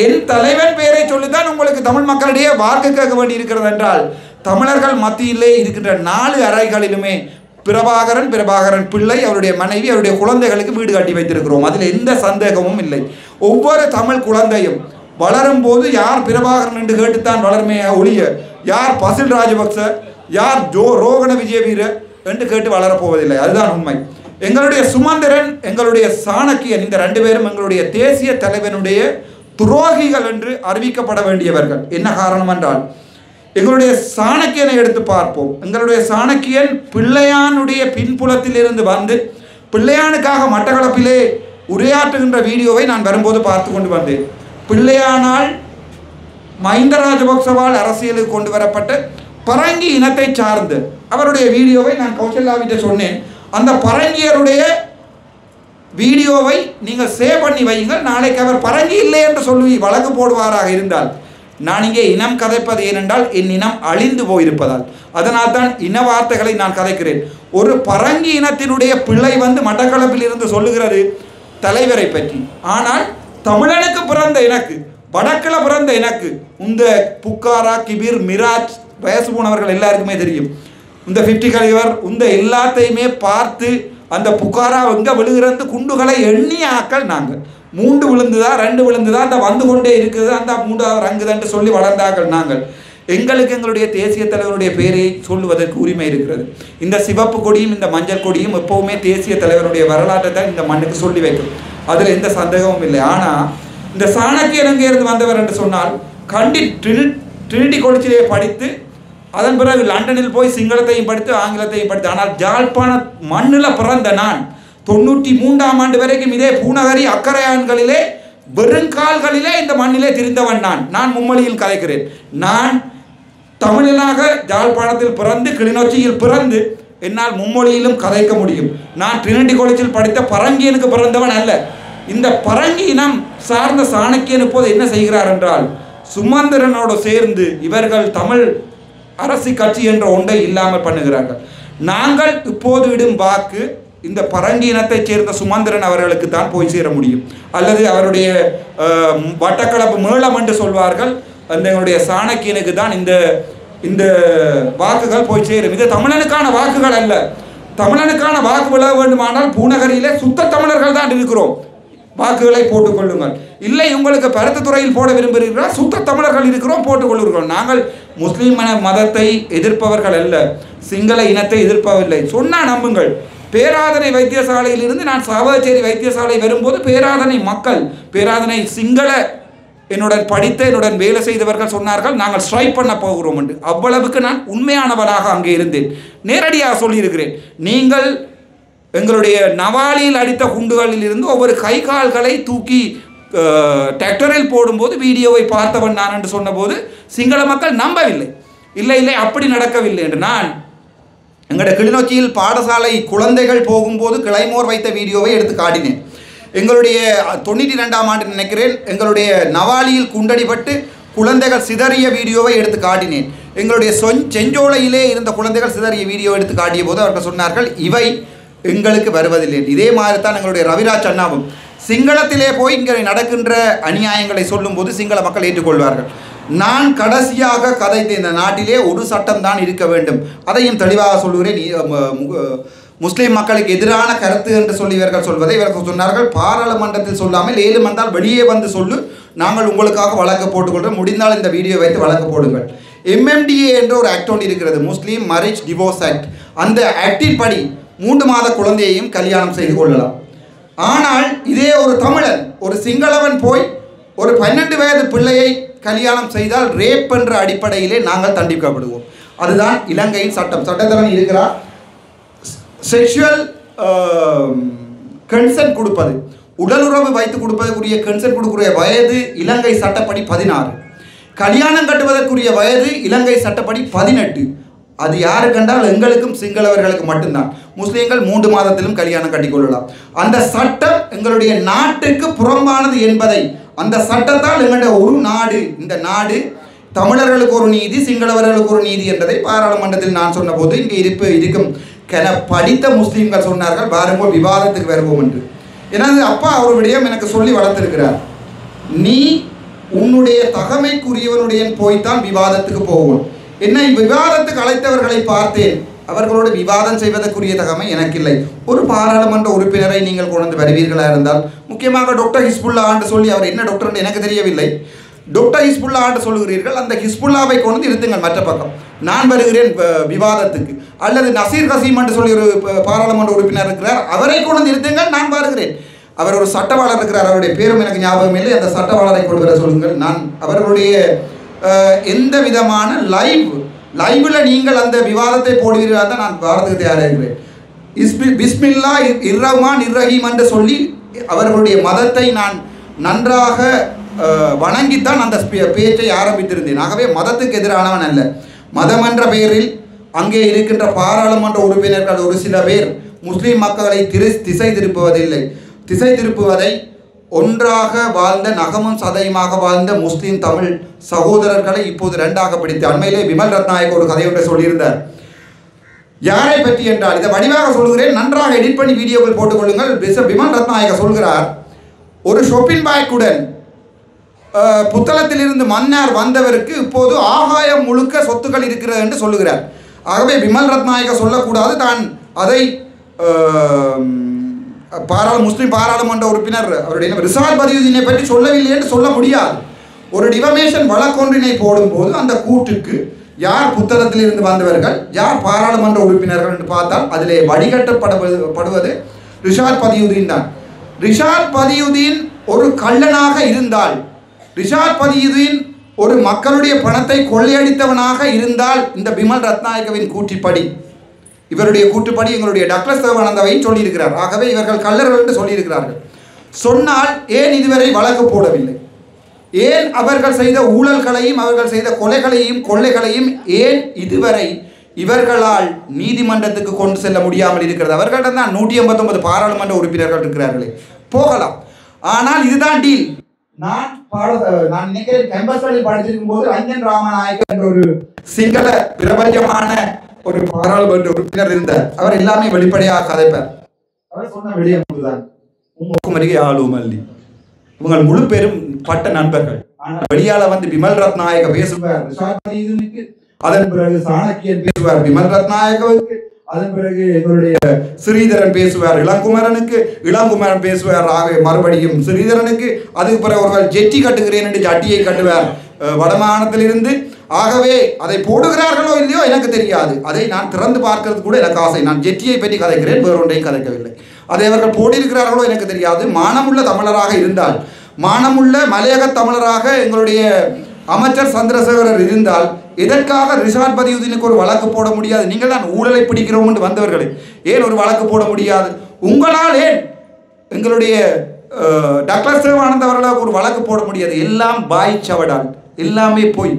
என் தலைவன் பெயரை சொல்லித்தான் உங்களுக்கு தமிழ் மக்களிடையே வாக்கு கேட்க வேண்டி இருக்கிறது என்றால், தமிழர்கள் மத்தியிலே இருக்கின்ற 4 அறைகளிலுமே பிரபாகரன் பிள்ளை, அவருடைய மனைவி, அவருடைய குழந்தைகளுக்கு வீடு கட்டி வைத்திருக்கிறோம். அதில் எந்த சந்தேகமும் இல்லை. ஒவ்வொரு தமிழ் குழந்தையும் வளரும் போது யார் பிரபாகரன் என்று கேட்டுத்தான் வளர்மைய ஒழிய யார் பசில் ராஜபக்ச, யார் ரோகண விஜயவீர என்று கேட்டு வளரப்போவதில்லை. அதுதான் உண்மை. எங்களுடைய சுமந்திரன், எங்களுடைய சாணக்கியன், இந்த 2 பேரும் எங்களுடைய தேசிய தலைவனுடைய துரோகிகள் என்று அறிவிக்கப்பட வேண்டியவர்கள். என்ன காரணம் என்றால், எங்களுடைய சாணக்கியனை எடுத்து பார்ப்போம். எங்களுடைய சாணக்கியன் பிள்ளையானுடைய பின்புலத்தில் இருந்து வந்து பிள்ளையானுக்காக மட்டக்களப்பிலே உரையாற்றுகின்ற வீடியோவை நான் வரும்போது பார்த்து கொண்டு வந்தேன். பிள்ளையானால் மஹிந்த ராஜபக்சவால் அரசியலுக்கு கொண்டு வரப்பட்ட பரங்கி இனத்தை சார்ந்து அவருடைய வீடியோவை நான் கௌசல்யாவிட்ட சொன்னேன். அந்த பரங்கியருடைய வீடியோவை நீங்கள் சேவ் பண்ணி வையுங்கள். நாளைக்கு அவர் பரங்கி இல்லை என்று சொல்லி வழக்கு போடுவாராக இருந்தால், நான் இங்கே இனம் கதைப்பது ஏனென்றால் என் இனம் அழிந்து போயிருப்பதால், அதனால் தான் இன வார்த்தைகளை நான் கதைக்கிறேன். ஒரு பரங்கி இனத்தினுடைய பிள்ளை வந்து மட்டக்களப்பில் இருந்து சொல்லுகிறது தலைவரை பற்றி. ஆனால் தமிழனுக்கு பிறந்த எனக்கு, வடக்கில் பிறந்த எனக்கு, இந்த புக்காரா, கிபிர், மிராஜ், வயசு போனவர்கள் எல்லாருக்குமே தெரியும். இந்த 50 கலிவர் இந்த எல்லாத்தையுமே பார்த்து அந்த புக்காரா எங்கே விழுகிறது குண்டுகளை எண்ணி ஆக்கள் நாங்கள். 3 விழுந்துதா 2 விழுந்துதா அந்த வந்து கொண்டே இருக்குது, அந்த 3வது ரங்குதன்று சொல்லி வளர்ந்தார்கள் நாங்கள். எங்களுக்கு எங்களுடைய தேசிய தலைவருடைய பெயரை சொல்லுவதற்கு உரிமை இருக்கிறது. இந்த சிவப்பு கொடியும் இந்த மஞ்சள் கொடியும் எப்போவுமே தேசிய தலைவருடைய வரலாற்றை தான் இந்த மண்ணுக்கு சொல்லி வைக்கும். அதில் எந்த சந்தேகமும் இல்லை. ஆனால் இந்த சாணக்கியன் எங்கேருந்து வந்தவர் என்று சொன்னால், ட்ரினிட்டி காலேஜிலே படித்து அதன் பிறகு லண்டனில் போய் சிங்களத்தையும் படித்து ஆங்கிலத்தையும் படித்து, ஆனால் யாழ்ப்பாண மண்ணில் பிறந்த நான் 93ஆம் ஆண்டு வரைக்கும் இதே பூநகரி அக்கரையான்களிலே வெறுங்கால்களிலே இந்த மண்ணிலே திரிந்தவன் நான் மும்மொழியில் கதைக்கிறேன். நான் தமிழனாக யாழ்ப்பாணத்தில் பிறந்து கிளிநொச்சியில் பிறந்து என்னால் மும்மொழியிலும் கதைக்க முடியும். நான் ட்ரினிட்டி காலேஜில் படித்த பரங்கியனுக்கு பிறந்தவன் அல்ல. இந்த பரங்கி இனம் சார்ந்த சாணக்கியன் இப்போது என்ன செய்கிறார் என்றால், சுமந்திரனோடு சேர்ந்து இவர்கள் தமிழ் அரசு கட்சி என்ற ஒன்றை இல்லாமல் பண்ணுகிறார்கள். நாங்கள் இப்போது விடும் வாக்கு இந்த பரங்கி இனத்தைச் சேர்ந்த சுமந்திரன் அவர்களுக்கு தான் போய் சேர முடியும், அல்லது அவருடைய வட்டக்களப்பு மேளம் என்று சொல்வார்கள் அந்த எங்களுடைய சாணக்கியனுக்கு தான் இந்த வாக்குகள் போய் சேரும். இது தமிழனுக்கான வாக்குகள் அல்ல. தமிழனுக்கான வாக்கு விழ வேண்டுமானால் பூநகரியிலே சுத்த தமிழர்கள் தான் இருக்கிறோம். வாக்குகளை போட்டுக்கொள்ளுங்கள். இல்லை உங்களுக்கு பருத்த துறையில் போட விரும்புகிறீர்களா, சுத்த தமிழர்கள் இருக்கிறோம், போட்டுக்கொள்ளுங்கள். நாங்கள் முஸ்லீம் மதத்தை எதிர்ப்பவர்கள் அல்ல, சிங்கள இனத்தை எதிர்ப்பவில்லை. சொன்னா நம்புங்கள். பேராதனை வைத்தியசாலையில் இருந்து நான் சாவகச்சேரி வைத்தியசாலை வரும்போது பேராதனை மக்கள், பேராதனை சிங்கள என்னுடன் படித்த என்னுடன் வேலை செய்தவர்கள் சொன்னார்கள் நாங்கள் ஸ்ட்ரைக் பண்ண போகிறோம் என்று. அவ்வளவுக்கு நான் உண்மையானவனாக அங்கே இருந்தேன். நேரடியாக சொல்லியிருக்கிறேன். நீங்கள் எங்களுடைய நவாலியில் அடித்த குண்டுகளில் இருந்து ஒவ்வொரு கை கால்களை தூக்கி டிராக்டரில் போடும்போது வீடியோவை பார்த்தவன் நான் என்று சொன்னபோது சிங்கள மக்கள் நம்பவில்லை. இல்லை இல்லை அப்படி நடக்கவில்லை என்று. நான் எங்களுடைய கிளிநொச்சியில் பாடசாலை குழந்தைகள் போகும்போது கிளைமோர் வைத்த வீடியோவை எடுத்து காட்டினேன். எங்களுடைய 92ஆம் ஆண்டு நினைக்கிறேன், எங்களுடைய நவாலியில் குண்டடிபட்டு குழந்தைகள் சிதறிய வீடியோவை எடுத்து காட்டினேன். எங்களுடைய செஞ்சோலையிலே இருந்த குழந்தைகள் சிதறிய வீடியோ எடுத்து காட்டிய போது அவர்கள் சொன்னார்கள் இவை எங்களுக்கு வருவதில்லை. இதே மாதிரி தான் எங்களுடைய ரவிராஜ் அண்ணாவும் சிங்களத்திலே போய் இங்கே நடக்கின்ற அநியாயங்களை சொல்லும்போது சிங்கள மக்கள் ஏற்றுக்கொள்வார்கள். நான் கடைசியாக கதைத்த இந்த நாட்டிலே ஒரு சட்டம் தான் இருக்க வேண்டும், அதையும் தெளிவாக சொல்லுகிறேன். முஸ்லீம் மக்களுக்கு எதிரான கருத்து என்று சொல்லி இவர்கள் சொல்வதை இவர்கள் சொன்னார்கள், பாராளுமன்றத்தில் சொல்லாமல் 7 வந்தால் வெளியே வந்து சொல்லு, நாங்கள் உங்களுக்காக வழக்கு போட்டுக்கொள்கிறோம், முடிந்தால் இந்த வீடியோ வைத்து வழக்கு போடுங்கள். MMDA என்ற ஒரு ஆக்ட் ஒன்று இருக்கிறது, முஸ்லீம் மேரேஜ் டிவோர்ஸ் ஆக்ட். அந்த ஆக்டின் படி 3 மாத குழந்தையையும் கல்யாணம் செய்து கொள்ளலாம். ஆனால் இதே ஒரு தமிழன், ஒரு சிங்களவன் போய் ஒரு 12 வயது பிள்ளையை கல்யாணம் செய்தால் ரேப் என்ற அடிப்படையிலே நாங்கள் தண்டிக்கப்படுவோம். அதுதான் இலங்கையின் சட்டம். சட்டத்தரணி இருக்கிறார். செக்ஷுவல் கன்சென்ட் கொடுப்பது, உடலுறவு வைத்து கொடுப்பதற்குரிய கன்சென்ட் கொடுக்கிற வயது இலங்கை சட்டப்படி 16. கல்யாணம் கட்டுவதற்குரிய வயது இலங்கை சட்டப்படி 18. அது யாரு கண்டால் எங்களுக்கும் சிங்களவர்களுக்கு மட்டும்தான். முஸ்லீம்கள் 3 மாதத்திலும் கல்யாணம் கட்டிக்கொள்ளலாம். அந்த சட்டம் எங்களுடைய நாட்டுக்கு புறம்பானது என்பதை, அந்த சட்டத்தால் எங்களுடைய ஒரு நாடு, இந்த நாடு தமிழர்களுக்கு ஒரு நீதி, சிங்களவர்களுக்கு ஒரு நீதி என்பதை பாராளுமன்றத்தில் நான் சொன்னபோது இங்கே இருக்கும் படித்த முஸ்லீம்கள் சொன்னார்கள் வாரும்போது விவாதத்துக்கு வருவோம் என்று. எனது அப்பா ஒரு விடயம் எனக்கு சொல்லி வளர்த்திருக்கிறார், நீ உன்னுடைய தகமைக்குரியவனுடைய போய்த்தான் விவாதத்துக்கு போவோம். என்னை விவாதத்துக்கு அழைத்தவர்களை பார்த்தேன், அவர்களோடு விவாதம் செய்வதற்குரிய தகமை எனக்கு இல்லை. ஒரு பாராளுமன்ற உறுப்பினரை நீங்கள் கொண்டு வருவீர்களாக இருந்தால், முக்கியமாக டாக்டர் ஹிஸ்புல்லா ஆண்டு சொல்லி, அவர் என்ன டாக்டர் எனக்கு தெரியவில்லை, டாக்டர் ஹிஸ்புல்லா ஆண்டு சொல்லுகிறீர்கள், அந்த ஹிஸ்புல்லாவை கொண்டு இருத்துங்கள் மற்ற பக்கம், நான் வருகிறேன் விவாதத்துக்கு. அல்லது நசீர் கசீம் என்று சொல்லி ஒரு பாராளுமன்ற உறுப்பினர் இருக்கிறார், அவரை கொண்டு இருத்துங்கள், நான் வருகிறேன். அவர் ஒரு சட்டவாளர் இருக்கிறார், அவருடைய பேரும் எனக்கு ஞாபகம் இல்லை, அந்த சட்டவாளரை கொண்டு வர சொல்லுங்கள். நான் அவர்களுடைய எந்த விதமான லைவில் நீங்கள் அந்த விவாதத்தை போடுவீர்களாக தான் நான் பாரதத்துக்கு தயாராக இருக்கிறேன். பிஸ்மில்லா இர்ரஹ்மான் இர்ரஹீம் என்று சொல்லி அவர்களுடைய மதத்தை நான் நன்றாக வணங்கித்தான் அந்த பேச்சை ஆரம்பித்திருந்தேன். ஆகவே மதத்துக்கு எதிரானவன் அல்ல. மதம் என்ற பெயரில் அங்கே இருக்கின்ற பாராளுமன்ற உறுப்பினர்கள் ஒரு சில பேர் முஸ்லீம் மக்களை திசை திருப்புவதில்லை. திசை திருப்புவதை ஒன்றாக வாழ்ந்த, நகமும் சதையுமாக வாழ்ந்த முஸ்லீம் தமிழ் சகோதரர்களை இப்போது 2ஆக பிடித்து, அண்மையிலே விமல் ரத்நாயக் ஒரு கதை ஒன்றை சொல்லியிருந்தார். யாரை பற்றி என்றால், இதை வடிவாக சொல்கிறேன், நன்றாக எடிட் பண்ணி வீடியோக்கள் போட்டுக்கொள்ளுங்கள். விமல் ரத்நாயக் சொல்கிறார், ஒரு ஷொப்பின் பேக்குடன் புத்தளத்திலிருந்து மன்னார் வந்தவருக்கு இப்போது ஆகாயம் முழுக்க சொத்துக்கள் இருக்கிறது என்று சொல்லுகிறார். ஆகவே விமல் ரத்நாயக சொல்லக்கூடாது, தான் அதை முஸ்லீம் பாராளுமன்ற உறுப்பினர் அவருடைய ரிசால் பதியுதீனை பற்றி சொல்லவில்லை என்று சொல்ல முடியாது. ஒரு டிஃபமேஷன் வழக்கொன்றினை போடும்போது அந்த கூட்டுக்கு யார் புத்தகத்தில் இருந்து வந்தவர்கள், யார் பாராளுமன்ற உறுப்பினர்கள் என்று பார்த்தால் அதிலே வடிகட்டப்படுவது ரிஷாத் பதியுதீன் தான். ரிஷாத் பதியுதீன் ஒரு கள்ளனாக இருந்தால், ரிஷாத் பதியுதீன் ஒரு மக்களுடைய பணத்தை கொள்ளையடித்தவனாக இருந்தால், இந்த விமல் ரத்நாயகவின் கூற்றுப்படி, இவருடைய கூற்றுப்படி எங்களுடைய டாக்டர் தேவானந்தாவையும் சொல்லியிருக்கிறார். ஆகவே இவர்கள் கள்ளர்கள் என்று சொல்லியிருக்கிறார்கள். சொன்னால் ஏன் இதுவரை வழக்கு போடவில்லை? ஏன் அவர்கள் செய்த ஊழல்களையும் அவர்கள் செய்த கொள்ளைகளையும் ஏன் இதுவரை இவர்களால் நீதிமன்றத்துக்கு கொண்டு செல்ல முடியாமல் இருக்கிறது? அவர்களிடம் தான் 189 பாராளுமன்ற உறுப்பினர்கள் இருக்கிறார்களே, போகலாம். ஆனால் இதுதான் டீல். நான் நினைக்கிறேன் கேம்பஸ்களில் படிச்சிருக்கும் போது ரஞ்சன் ராமநாயக் என்ற ஒரு சிங்கள பிரபஞ்சமான ஒரு பாராளுமன்ற உறுப்பினர் இருந்தார். அவர் எல்லாமே வெளிப்படையாக கதைப்பார். அவர் சொன்ன விடயம் தான், உங்களுக்கு ஆளுமல்லி உங்கள் முழு பேரும் பட்ட நண்பர்கள். ஆனால் வெளியால வந்து விமல் ரத்நாயக பேசுவார் ரிஷாத் பதியுதீனுக்கு, அதன் பிறகு சாணக்கியன் பேசுவார் விமல் ரத்நாயகவுக்கு, அதன் பிறகு எங்களுடைய ஸ்ரீதரன் பேசுவார், இளங்குமரன் பேசுவார். ஆகவே மறுபடியும் ஸ்ரீதரனுக்கு அதுக்கு பிறகு ஒருவர் ஜெட்டி கட்டுகிறேன் என்று ஜட்டியை கட்டுவார் வடமாகாணத்திலிருந்து. ஆகவே அதை போடுகிறார்களோ இல்லையோ எனக்கு தெரியாது, அதை நான் திறந்து பார்க்கறது கூட எனக்கு ஆசை. நான் ஜெட்டியை பற்றி கதைக்கிறேன், வேறொன்றையும் கதைக்கவில்லை. அதை அவர்கள் போட்டிருக்கிறார்களோ எனக்கு தெரியாது. மானமுள்ள தமிழராக இருந்தால், மானமுள்ள மலையக தமிழராக எங்களுடைய அமைச்சர் சந்திரசேகரர் இருந்தால் எதற்காக ரிஷாட் பதியுதீனுக்கு ஒரு வழக்கு போட முடியாது? நீங்கள் தான் ஊழலை பிடிக்கிறோம் என்று வந்தவர்களே, ஏன் ஒரு வழக்கு போட முடியாது? உங்களால் ஏன் எங்களுடைய டாக்டர் சிவானந்த் அவர்களுக்கு ஒரு வழக்கு போட முடியாது? எல்லாம் பாய் சவடால், எல்லாமே போய்.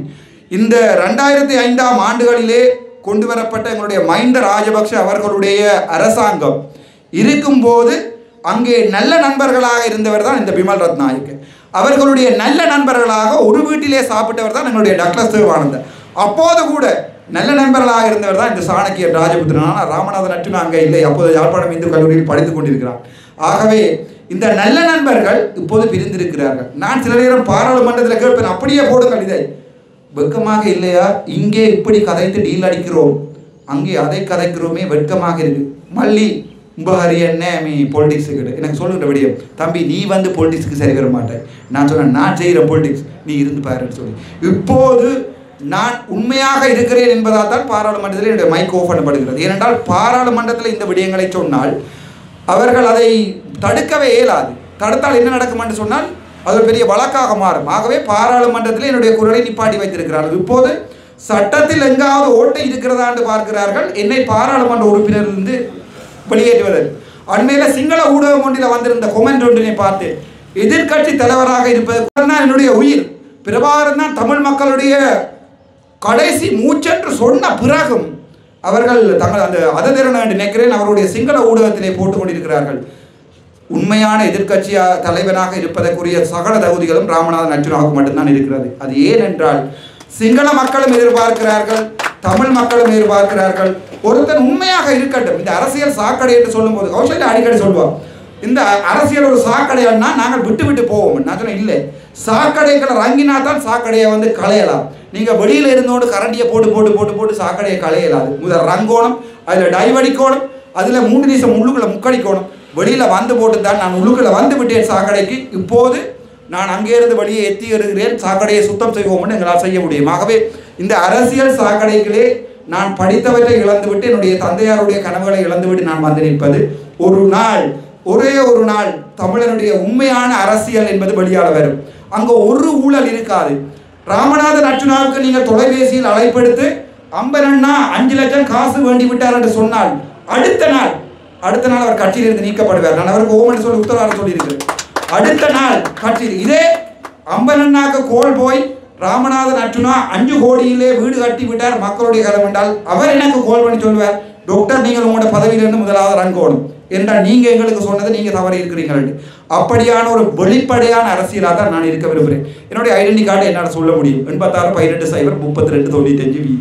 இந்த 2005ஆம் ஆண்டுகளிலே கொண்டு வரப்பட்ட எங்களுடைய மஹிந்த ராஜபக்ஷ அவர்களுடைய அரசாங்கம் இருக்கும்போது அங்கே நல்ல நண்பர்களாக இருந்தவர் தான் இந்த பிமல் ரத்நாயக்க. அவர்களுடைய நல்ல நண்பர்களாக ஒரு வீட்டிலே சாப்பிட்டவர் தான் எங்களுடைய டாக்டர் சிவானந்தர். அப்போது கூட நல்ல நண்பர்களாக இருந்தவர் தான் இந்த சாணக்கிய ராஜபுத்திரன். ஆனால் ராமநாதன் அர்ஜுனா அங்கே இல்லை, அப்போது யாழ்ப்பாணம் இந்து கல்லூரியில் படித்துக் கொண்டிருக்கிறார். ஆகவே இந்த நல்ல நண்பர்கள் இப்போது பிரிந்திருக்கிறார்கள். நான் சில நேரம் பாராளுமன்றத்தில் கேட்பேன், அப்படியே போடுங்கள் இதை. வெட்கமாக இல்லையா? இங்கே இப்படி கதைத்து டீல் அடிக்கிறோம், அங்கே அதை கதைக்கிறோமே, வெட்கமாக இருக்கு. மல்லி உபஹரி என்ன மீ பொலிட்டிக்ஸு கிட்ட எனக்கு சொல்லுகிற விடியம், தம்பி நீ வந்து பொலிட்டிக்ஸுக்கு சரி வர மாட்டேன். நான் சொன்னேன், நான் செய்கிற பொலிட்டிக்ஸ் நீ இருந்து பாருன்னு சொல்லி. இப்போது நான் உண்மையாக இருக்கிறேன் என்பதால் தான் பாராளுமன்றத்தில் என்னுடைய மைக் ஓஃப் பண்ணப்படுகிறது. ஏனென்றால் பாராளுமன்றத்தில் இந்த விடயங்களை சொன்னால் அவர்கள் அதை தடுக்கவே இயலாது. தடுத்தால் என்ன நடக்கும் என்று சொன்னால் அது பெரிய வழக்காக மாறும். ஆகவே பாராளுமன்றத்தில் என்னுடைய குரலை நிப்பாட்டி வைத்திருக்கிறார்கள். இப்போது சட்டத்தில் எங்காவது ஓட்டை இருக்கிறதா என்று பார்க்கிறார்கள், என்னை பாராளுமன்ற உறுப்பினரிலிருந்து வெளியேற்றுவதற்கு. அண்மையில் சிங்கள ஊடகம் ஒன்றில் வந்திருந்த கொமெண்ட் ஒன்றினை பார்த்து, எதிர்கட்சி தலைவராக இருப்பது தான் என்னுடைய உயிர், பிரபாகரன் தான் தமிழ் மக்களுடைய கடைசி மூச்சென்று சொன்ன பிறகும் அவர்கள் தங்கள் அந்த அததிறன என்று நினைக்கிறேன் அவருடைய சிங்கள ஊடகத்திலே போட்டுக் கொண்டிருக்கிறார்கள். உண்மையான எதிர்கட்சி தலைவனாக இருப்பதற்குரிய சகல தகுதிகளும் ராமநாதன் அர்ஜுனாவுக்கு மட்டும்தான் இருக்கிறது. அது ஏனென்றால் சிங்கள மக்களும் எதிர்பார்க்கிறார்கள், தமிழ் மக்களும் எதிர்பார்க்கிறார்கள். ஒருத்தன் உண்மையாக இருக்கட்டும். இந்த அரசியல் சாக்கடை என்று சொல்லும் போது கௌசல்யா அடிக்கடி சொல்லுவார், இந்த அரசியல் ஒரு சாக்கடைன்னா நாங்கள் விட்டு விட்டு போவோம். நான் சொன்னேன், இல்லை, சாக்கடைகளை ரங்கினா தான் சாக்கடையை வந்து களையலாம். நீங்கள் வெளியில் இருந்தோடு கரண்டியை போட்டு போட்டு போட்டு போட்டு சாக்கடையை களையலாது. முதல் ரங்கோணம், அதில் டைவடிக்கோணும், அதில் 3 நிமிஷம் உள்ளுக்குள்ளே முக்கடிக்கோணும். வெளியில் வந்து போட்டு தான் நான் உள்ளுக்குள்ளே வந்து விட்டேன் சாக்கடைக்கு. இப்போது நான் அங்கேருந்து வெளியே எத்தி வருகிறேன், சாக்கடையை சுத்தம் செய்வோம்னு எங்களால் செய்ய முடியும். ஆகவே இந்த அரசியல் சாக்கடைகளே நான் படித்தவற்றை இழந்துவிட்டு, என்னுடைய தந்தையாருடைய கனவுகளை இழந்துவிட்டு நான் வந்து நிற்பது. ஒரு நாள், ஒரே ஒரு நாள் தமிழனுடைய உண்மையான அரசியல் என்பது வெளியால் வரும். அங்கே ஒரு ஊழல் இருக்காது. ராமநாதன் அர்ஜுனாவுக்கு நீங்கள் தொலைபேசியில் அழைப்பெடுத்து அம்பரண்ணா 5 லட்சம் காசு வேண்டி விட்டார் என்று சொன்னால் அடுத்த நாள் அவர் கட்சியிலிருந்து நீக்கப்படுவார். நான் அவருக்கு ஓமன் சொல்லி உத்தரவாதம் சொல்லியிருக்கிறேன். அடுத்த நாள் கட்சியில் இதே அம்பரண்ணாக்கு கோல் போய் ராமநாதன் அர்ஜுனா 5 கோடியிலே வீடு கட்டி விட்டார் மக்களுடைய கலம் என்றால் அவர் எனக்கு கோல் பண்ணி சொல்வார், டாக்டர் நீங்கள் உங்களோட பதவியிலிருந்து முதலாவது ரங்கோணும் என்றால் நீங்கள் எங்களுக்கு சொன்னது நீங்கள் தவறி இருக்கிறீர்கள். அப்படியான ஒரு வெளிப்படையான அரசியலாக தான் நான் இருக்க விரும்புகிறேன். என்னுடைய ஐடென்டி கார்டை என்னால் சொல்ல முடியும், 86-18-0-32-20.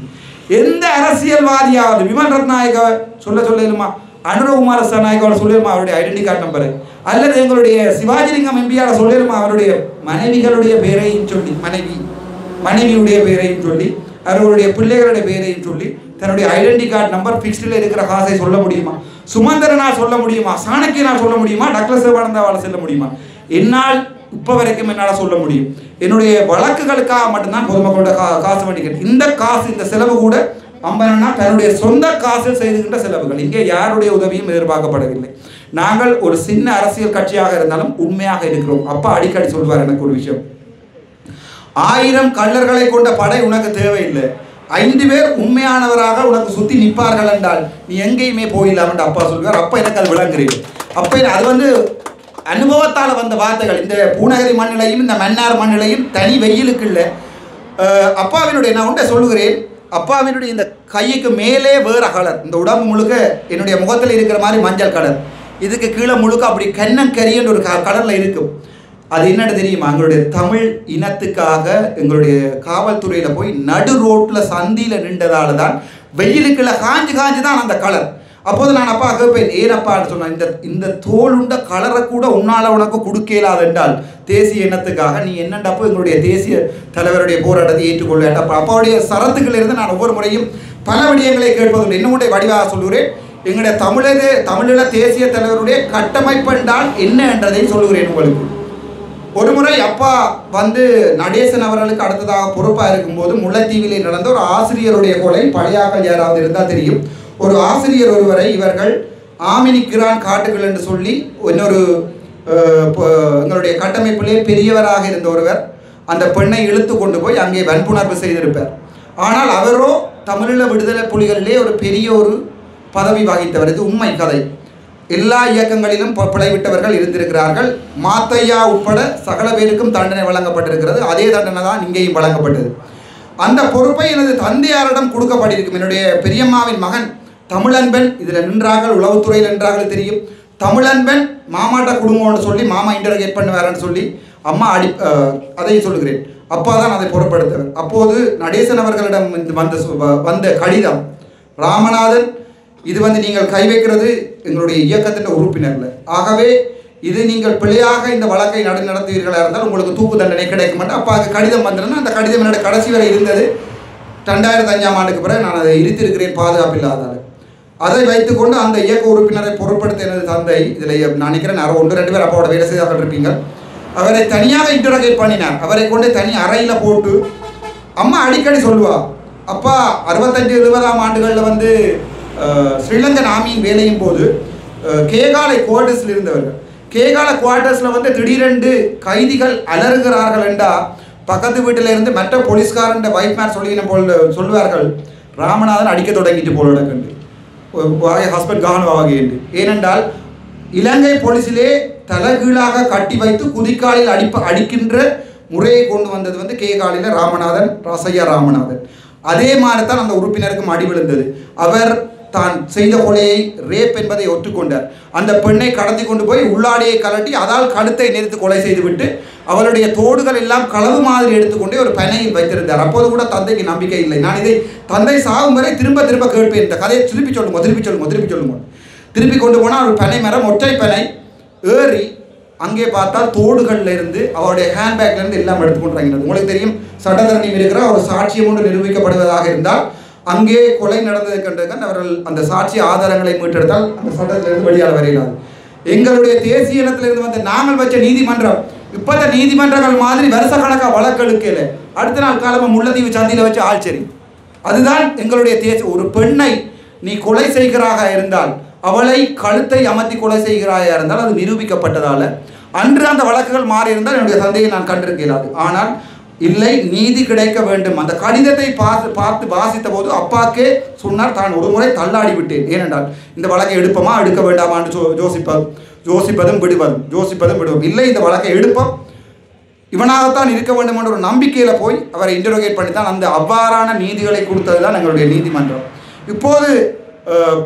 எந்த அரசியல்வாதியாவது விமல் ரத்நாயக சொல்லுமா, அனுரகுமார சநாயகோட சொல்லிடுமா அவருடைய ஐடென்டி கார்டு நம்பரு, அல்லது எங்களுடைய சிவாஜிலிங்கம் எம்பியார சொல்லிடுமா அவருடைய மனைவிகளுடைய பேரையும் சொல்லி, மனைவியுடைய பேரையும் சொல்லி, அவர்களுடைய பிள்ளைகளுடைய பேரையும் சொல்லி தன்னுடைய ஐடென்டி கார்டு நம்பர் ஃபிக்ஸ்டில் இருக்கிற காசை சொல்ல முடியுமா? சுமந்திரனால் சொல்ல முடியுமா? சாணக்கியனால் சொல்ல முடியுமா? டாக்டர் சிவானந்தாவால் சொல்ல முடியுமா? என்னால் இப்போ வரைக்கும் என்னால் சொல்ல முடியும். என்னுடைய வழக்குகளுக்காக மட்டும்தான் பொதுமக்களோட காசு வேண்டிக்கிறேன். இந்த காசு, இந்த செலவு கூட அம்பரண்ணா தன்னுடைய சொந்த காசில் செய்துகின்ற செலவுகள். இங்கே யாருடைய உதவியும் எதிர்பார்க்கப்படவில்லை. நாங்கள் ஒரு சின்ன அரசியல் கட்சியாக இருந்தாலும் உண்மையாக இருக்கிறோம். அப்பா அடிக்கடி சொல்வார் எனக்கு ஒரு விஷயம், 1000 கள்ளர்களை கொண்ட படை உனக்கு தேவையில்லை, 5 பேர் உண்மையானவராக உனக்கு சுற்றி நிற்பார்கள் என்றால் நீ எங்கேயுமே போயிடலாம்னு அப்பா சொல்வார். அப்போ எனக்கு அது விளங்குறேன். அப்போ அது வந்து அனுபவத்தால் வந்த வார்த்தைகள். இந்த பூநகரி மண்ணிலையும் இந்த மன்னார் மண்ணிலையும் தனி வெயிலுக்கு இல்லை. அப்பாவினுடைய நான் உண்டை சொல்லுகிறேன், அப்பாவினுடைய இந்த கைக்கு மேலே வேறு கலர், இந்த உடம்பு முழுக்க என்னுடைய முகத்தில் இருக்கிற மாதிரி மஞ்சள் கலர், இதுக்கு கீழே முழுக்க அப்படி கண்ணங்கரியன்ற ஒரு கலரில் இருக்கும். அது என்னன்னு தெரியுமா? எங்களுடைய தமிழ் இனத்துக்காக எங்களுடைய காவல்துறையில் போய் நடு ரோட்டில் சந்தியில் நின்றதால தான் வெயிலுக்குள்ள காஞ்சி தான் அந்த கலர். அப்போது நான் அப்பா கேட்பேன், ஏனப்பான்னு சொன்னேன், இந்த தோலுண்ட கலரை கூட உன்னால் உனக்கு கொடுக்கலாது என்றால் தேசிய இனத்துக்காக நீ என்னண்டப்போ எங்களுடைய தேசிய தலைவருடைய போராட்டத்தை ஏற்றுக்கொள்ளப்பா. அப்பாவுடைய சரத்துக்களிலிருந்து நான் ஒவ்வொரு முறையும் பல விடயங்களை கேட்பதுண்டு. இன்னும் வடிவாக சொல்லுகிறேன். எங்களுடைய தமிழீழ தேசிய தலைவருடைய கட்டமைப்பு என்றால் என்ன என்றதை சொல்லுகிறேன் உங்களுக்கு. ஒரு முறை அப்பா வந்து நடேசன் அவர்களுக்கு அடுத்ததாக பொறுப்பாக இருக்கும்போது முல்லைத்தீவிலே நடந்த ஒரு ஆசிரியருடைய கொலை, பழையாக்கள் யாராவது இருந்தால் தெரியும். ஒரு ஆசிரியர் ஒருவரை இவர்கள் ஆமினிக்கிறான் காட்டுகள் என்று சொல்லி இன்னொரு எங்களுடைய கட்டமைப்பிலே பெரியவராக இருந்த ஒருவர் அந்த பெண்ணை இழுத்து கொண்டு போய் அங்கே வன்புணர்வு செய்திருப்பார். ஆனால் அவரோ தமிழீழ விடுதலை புலிகளிலே ஒரு பெரிய ஒரு பதவி வகித்தவர். இது உண்மை கதை. எல்லா இயக்கங்களிலும் பிழைவிட்டவர்கள் இருந்திருக்கிறார்கள். மாத்தையா உட்பட சகல பேருக்கும் தண்டனை வழங்கப்பட்டிருக்கிறது. அதே தண்டனை தான் இங்கேயும் வழங்கப்பட்டது. அந்த பொறுப்பை எனது தந்தையாரிடம் கொடுக்கப்பட்டிருக்கும். என்னுடைய பெரியம்மாவின் மகன் தமிழன்பன் இதில் நின்றார்கள், உளவுத்துறையில் நின்றார்கள் தெரியும். தமிழன்பன் மாமாட்ட குடும்பம்னு சொல்லி மாமா இன்டர்கேட் பண்ணுவார்னு சொல்லி அம்மா அதையும் சொல்லுகிறேன். அப்பா தான் அதை பொறுப்படுத்தவர். அப்போது நடேசன் அவர்களிடம் வந்த கடிதம், ராமநாதன் இது வந்து நீங்கள் கை வைக்கிறது எங்களுடைய இயக்கத்தின் உறுப்பினர்கள், ஆகவே இது நீங்கள் பிழையாக இந்த வழக்கை நடத்துவீர்களாக இருந்தால் உங்களுக்கு தூக்கு தண்டனை கிடைக்கும் என்று அப்பாவுக்கு கடிதம் வந்திருந்தேன். அந்த கடிதம் என்னோட கடைசி வரை இருந்தது. 2005ஆம் ஆண்டுக்கு பிறகு நான் அதை இருத்திருக்கிறேன் பாதுகாப்பில்லாதால். அதை வைத்துக்கொண்டு அந்த இயக்க உறுப்பினரை பொருட்படுத்த எனது தந்தை, இதில் நான் நினைக்கிறேன் 1-2 பேர் அப்பாவோட வேலை செய்தாக இருப்பீங்க, அவரை தனியாக இன்டர்கேட் பண்ணினார். அவரை கொண்டு தனி அறையில் போட்டு அம்மா அடிக்கடி சொல்லுவா, அப்பா 65-70ஆம் ஆண்டுகளில் வந்து ஸ்ரீலங்கன் ஆர்மியின் வேலையும் போது கேகாலை குவார்டர்ஸில் இருந்தவர்கள், கேகால குவார்டர்ஸில் வந்து திடீரென்று கைதிகள் அலறுகிறார்கள் என்றால் பக்கத்து வீட்டில் இருந்து மற்ற போலீஸ்காரன் வைஃப்மேன் சொல்லுவார்கள், ராமநாதன் அடிக்க தொடங்கிட்டு போல கண்டு ஹஸ்பண்ட் கவனமாக என்று. ஏனென்றால் இலங்கை போலீஸிலே தலைகீழாக கட்டி வைத்து குதிக்காலில் அடிக்கின்ற முறையை கொண்டு வந்தது வந்து கேகாலில் ராமநாதன், ராசையா ராமநாதன். அதே மாதிரி தான் அந்த உறுப்பினருக்கும் அடி விழுந்தது. அவர் தான் செய்த கொலையை ரேப் என்பதை ஒற்றுக்கொண்டார். அந்த பெண்ணை கடத்தி கொண்டு போய் உள்ளாடையை கலட்டி அதால் கழுத்தை நெரித்து கொலை செய்துவிட்டு அவருடைய தோடுகள் எல்லாம் களவு மாதிரி எடுத்துக்கொண்டே ஒரு பனையில் வைத்திருந்தார். அப்போது கூட தந்தைக்கு நம்பிக்கை இல்லை. நான் இதை தந்தை சாகும் வரை திரும்ப திரும்ப கேட்பேன், இந்த கதையை திருப்பி சொல்லுங்க. திருப்பி கொண்டு போனால் ஒரு பனை மரம், ஒற்றை பனை ஏறி அங்கே பார்த்தால் தோடுகளில் இருந்து அவருடைய ஹேண்ட்பேக்லேருந்து எல்லாம் எடுத்துக்கொண்டாங்கிறது. உங்களுக்கு தெரியும், சட்டத்தரணியும் இருக்கிற ஒரு சாட்சியம் ஒன்று நிரூபிக்கப்படுவதாக இருந்தால் அங்கே கொலை நடந்ததை கண்டு அவர்கள் அந்த சாட்சி ஆதாரங்களை மீட்டெடுத்தால் அந்த சட்டத்திலிருந்து வெளியால் வரையிலாது. எங்களுடைய தேசிய இனத்திலிருந்து வந்து நாங்கள் வச்ச நீதிமன்றம் இப்போத்த நீதிமன்றங்கள் மாதிரி வருஷ கணக்காக வழக்கெடுக்கல. அடுத்த நாள் காலமாக முல்லைத்தீவு சந்தியில் வச்சு ஆட்சரி. அதுதான் எங்களுடைய ஒரு பெண்ணை நீ கொலை செய்கிறாக இருந்தால், அவளை கழுத்தை அமர்த்தி கொலை செய்கிறாயா இருந்தால் அது நிரூபிக்கப்பட்டதால் அன்று அந்த வழக்குகள் மாறி இருந்தால் என்னுடைய தந்தையை நான் கண்டிருக்கிறாது. ஆனால் இல்லை, நீதி கிடைக்க வேண்டும். அந்த கடிதத்தை பார்த்து வாசித்த போது அப்பாக்கே சொன்னார், தான் ஒரு முறை தள்ளாடி விட்டேன். ஏனென்றால் இந்த வழக்கை எடுப்போமா எடுக்க வேண்டாமா என்று யோசிப்பதும் விடுவோம். இல்லை, இந்த வழக்கை எடுப்போம், இவனாகத்தான் இருக்க வேண்டும் என்ற ஒரு நம்பிக்கையில் போய் அவரை இன்டரோகேட் பண்ணி தான் அந்த அவ்வாறான நீதிகளை கொடுத்தது தான் எங்களுடைய நீதிமன்றம். இப்போது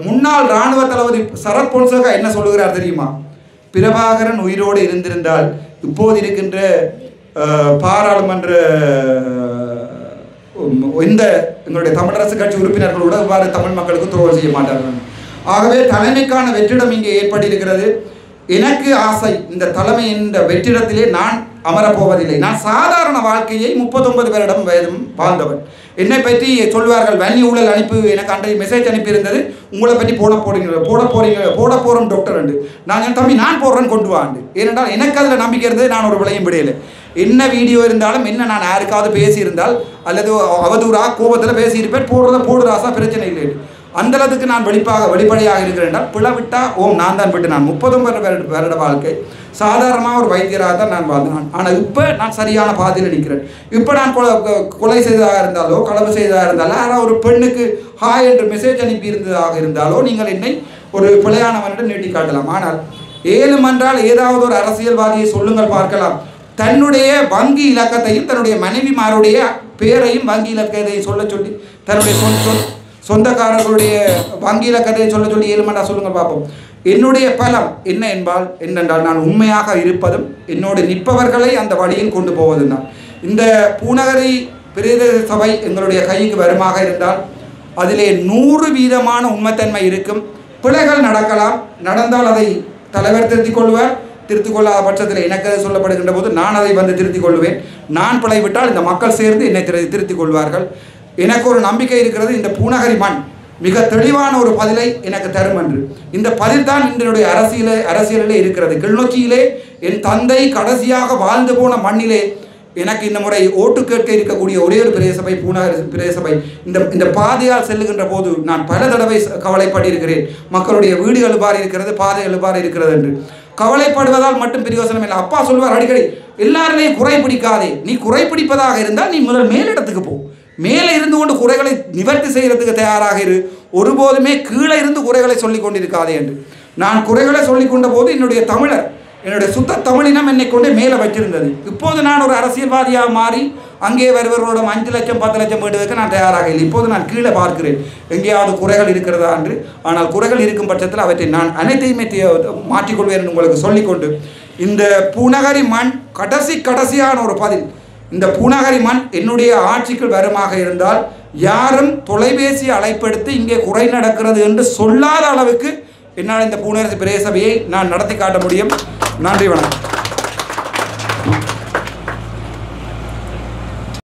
முன்னாள் இராணுவ தளபதி சரத் பொன்சேகா என்ன சொல்லுகிறார் தெரியுமா? பிரபாகரன் உயிரோடு இருந்திருந்தால் இப்போது இருக்கின்ற பாராளுமன்ற இந்த எங்களுடைய தமிழரசு கட்சி உறுப்பினர்களோட இவ்வாறு தமிழ் மக்களுக்கு துரோகம் செய்ய மாட்டார்கள். ஆகவே தலைமைக்கான வெற்றிடம் இங்கே ஏற்பட்டிருக்கிறது. எனக்கு ஆசை, இந்த தலைமை இந்த வெற்றிடத்திலே நான் அமரப்போவதில்லை. நான் சாதாரண வாழ்க்கையை 39 வருடம் வயதும் வாழ்ந்தவன். என்னை பற்றி சொல்வார்கள், வன்னி ஊழல் அனுப்பி எனக்கு அன்றைய மெசேஜ் அனுப்பியிருந்தது, உங்களை பற்றி போட போகிறோம் டாக்டர் என்று. நான் என் தம்பி நான் போடுறேன்னு கொண்டு வாண்டு. ஏனென்றால் எனக்கு அதில் நம்பிக்கை இருந்தது. நான் ஒரு விளையும் விடையில என்ன வீடியோ இருந்தாலும் என்ன நான் யாருக்காவது பேசியிருந்தால் அல்லது அவதூறாக கோபத்தில் பேசியிருப்பேன், போடுறாசா பிரச்சனை இல்லை. அந்தளவுக்கு நான் வெளிப்படையாக இருக்கிறேன். பிளவிட்டா நான் தான் விட்டு நான் 39 வருட வாழ்க்கை சாதாரணமாக ஒரு வைத்தியராக தான் நான் வாழ்ந்தேன். ஆனால் இப்போ நான் சரியான பாதையில் நிற்கிறேன். இப்போ நான் கொலை செய்ததாக இருந்தாலோ களவு செய்ததாக இருந்தாலோ யாராவது ஒரு பெண்ணுக்கு ஹாய் என்று மெசேஜ் அனுப்பி இருந்ததாக இருந்தாலோ நீங்கள் என்னை ஒரு பிழையானவனிடம் நீட்டி காட்டலாம். ஆனால் ஏலும் என்றால் ஏதாவது ஒரு அரசியல்வாதியை சொல்லுங்கள் பார்க்கலாம், தன்னுடைய வங்கி இலக்கத்தையும் தன்னுடைய மனைவிமாருடைய பேரையும் வங்கி இலக்கத்தையும் சொல்லி தன்னுடைய சொந்தக்காரர்களுடைய வங்கி இலக்கத்தை சொல்லி 7 மண்டா சொல்லுங்கள் பார்ப்போம். என்னுடைய பலம் என்னென்றால் நான் உண்மையாக இருப்பதும் என்னோடு நிற்பவர்களை அந்த வழியில் கொண்டு போவதும் தான். இந்த பூநகரி பிரதேச சபை எங்களுடைய கைக்கு வருமாக இருந்தால் அதிலே 100% உண்மைத்தன்மை இருக்கும். பிழைகள் நடக்கலாம், நடந்தால் அதை தலைவர் திருத்திக் கொள்வார். திருத்திக் கொள்ளாத பட்சத்தில் எனக்கு அது சொல்லப்படுகின்ற போது நான் அதை வந்து திருத்திக் கொள்வேன். நான் பிழை விட்டால் இந்த மக்கள் சேர்ந்து என்னை திருத்திக் கொள்வார்கள். எனக்கு ஒரு நம்பிக்கை இருக்கிறது, இந்த பூநகரி மண் மிக தெளிவான ஒரு பதிலை எனக்கு தரும் என்று. இந்த பதில் தான் என்னுடைய அரசியலிலே இருக்கிறது. கிளிநொச்சியிலே என் தந்தை கடைசியாக வாழ்ந்து போன மண்ணிலே எனக்கு இந்த முறை ஓட்டு கேட்க இருக்கக்கூடிய ஒரே ஒரு பிரதேசபை பூநகரி பிரதேசபை. இந்த பாதையால் செல்லுகின்ற போது நான் பல தடவை கவலைப்பட்டிருக்கிறேன். மக்களுடைய வீடுகள் எவ்வாறு இருக்கிறது, பாதைகள் எவ்வாறு இருக்கிறது என்று. கவலைப்படுவதால் மட்டும் பிரயோசனம் இல்லை. அப்பா சொல்வார் அடிக்கடி, எல்லாருமே குறை பிடிக்காதே, நீ குறை பிடிப்பதாக இருந்தால் நீ முதல் மேலிடத்துக்கு போ, மேலே இருந்து கொண்டு குறைகளை நிவர்த்தி செய்கிறதுக்கு தயாராக இரு, ஒருபோதுமே கீழே இருந்து குறைகளை சொல்லிக் கொண்டிருக்காதே என்று. நான் குறைகளை சொல்லிக் கொண்ட போது என்னுடைய தமிழர், என்னுடைய சுத்த தமிழினம் என்னை கொண்டு மேலே வச்சிருந்தது. இப்போது நான் ஒரு அரசியல்வாதியாக மாறி அங்கே வருவர்களோட 5 லட்சம் 10 லட்சம் வீடுகளுக்கு நான் தயாராக இல்லை. இப்போது நான் கீழே பார்க்கிறேன் எங்கேயாவது குறைகள் இருக்கிறதா என்று. ஆனால் குறைகள் இருக்கும் பட்சத்தில் அவற்றை நான் அனைத்தையுமே மாற்றிக்கொள்வேன் என்று உங்களுக்கு சொல்லிக்கொண்டு, இந்த பூநகரி மண் கடைசியான ஒரு பதில். இந்த பூநகரி மண் என்னுடைய ஆட்சிக்கு வருமாக இருந்தால் யாரும் தொலைபேசி அழைப்படுத்தி இங்கே குறை நடக்கிறது என்று சொல்லாத அளவுக்கு என்னால் இந்த பூநகரி பிரதேசபையை நான் நடத்தி காட்ட முடியும். நன்றி, வணக்கம்.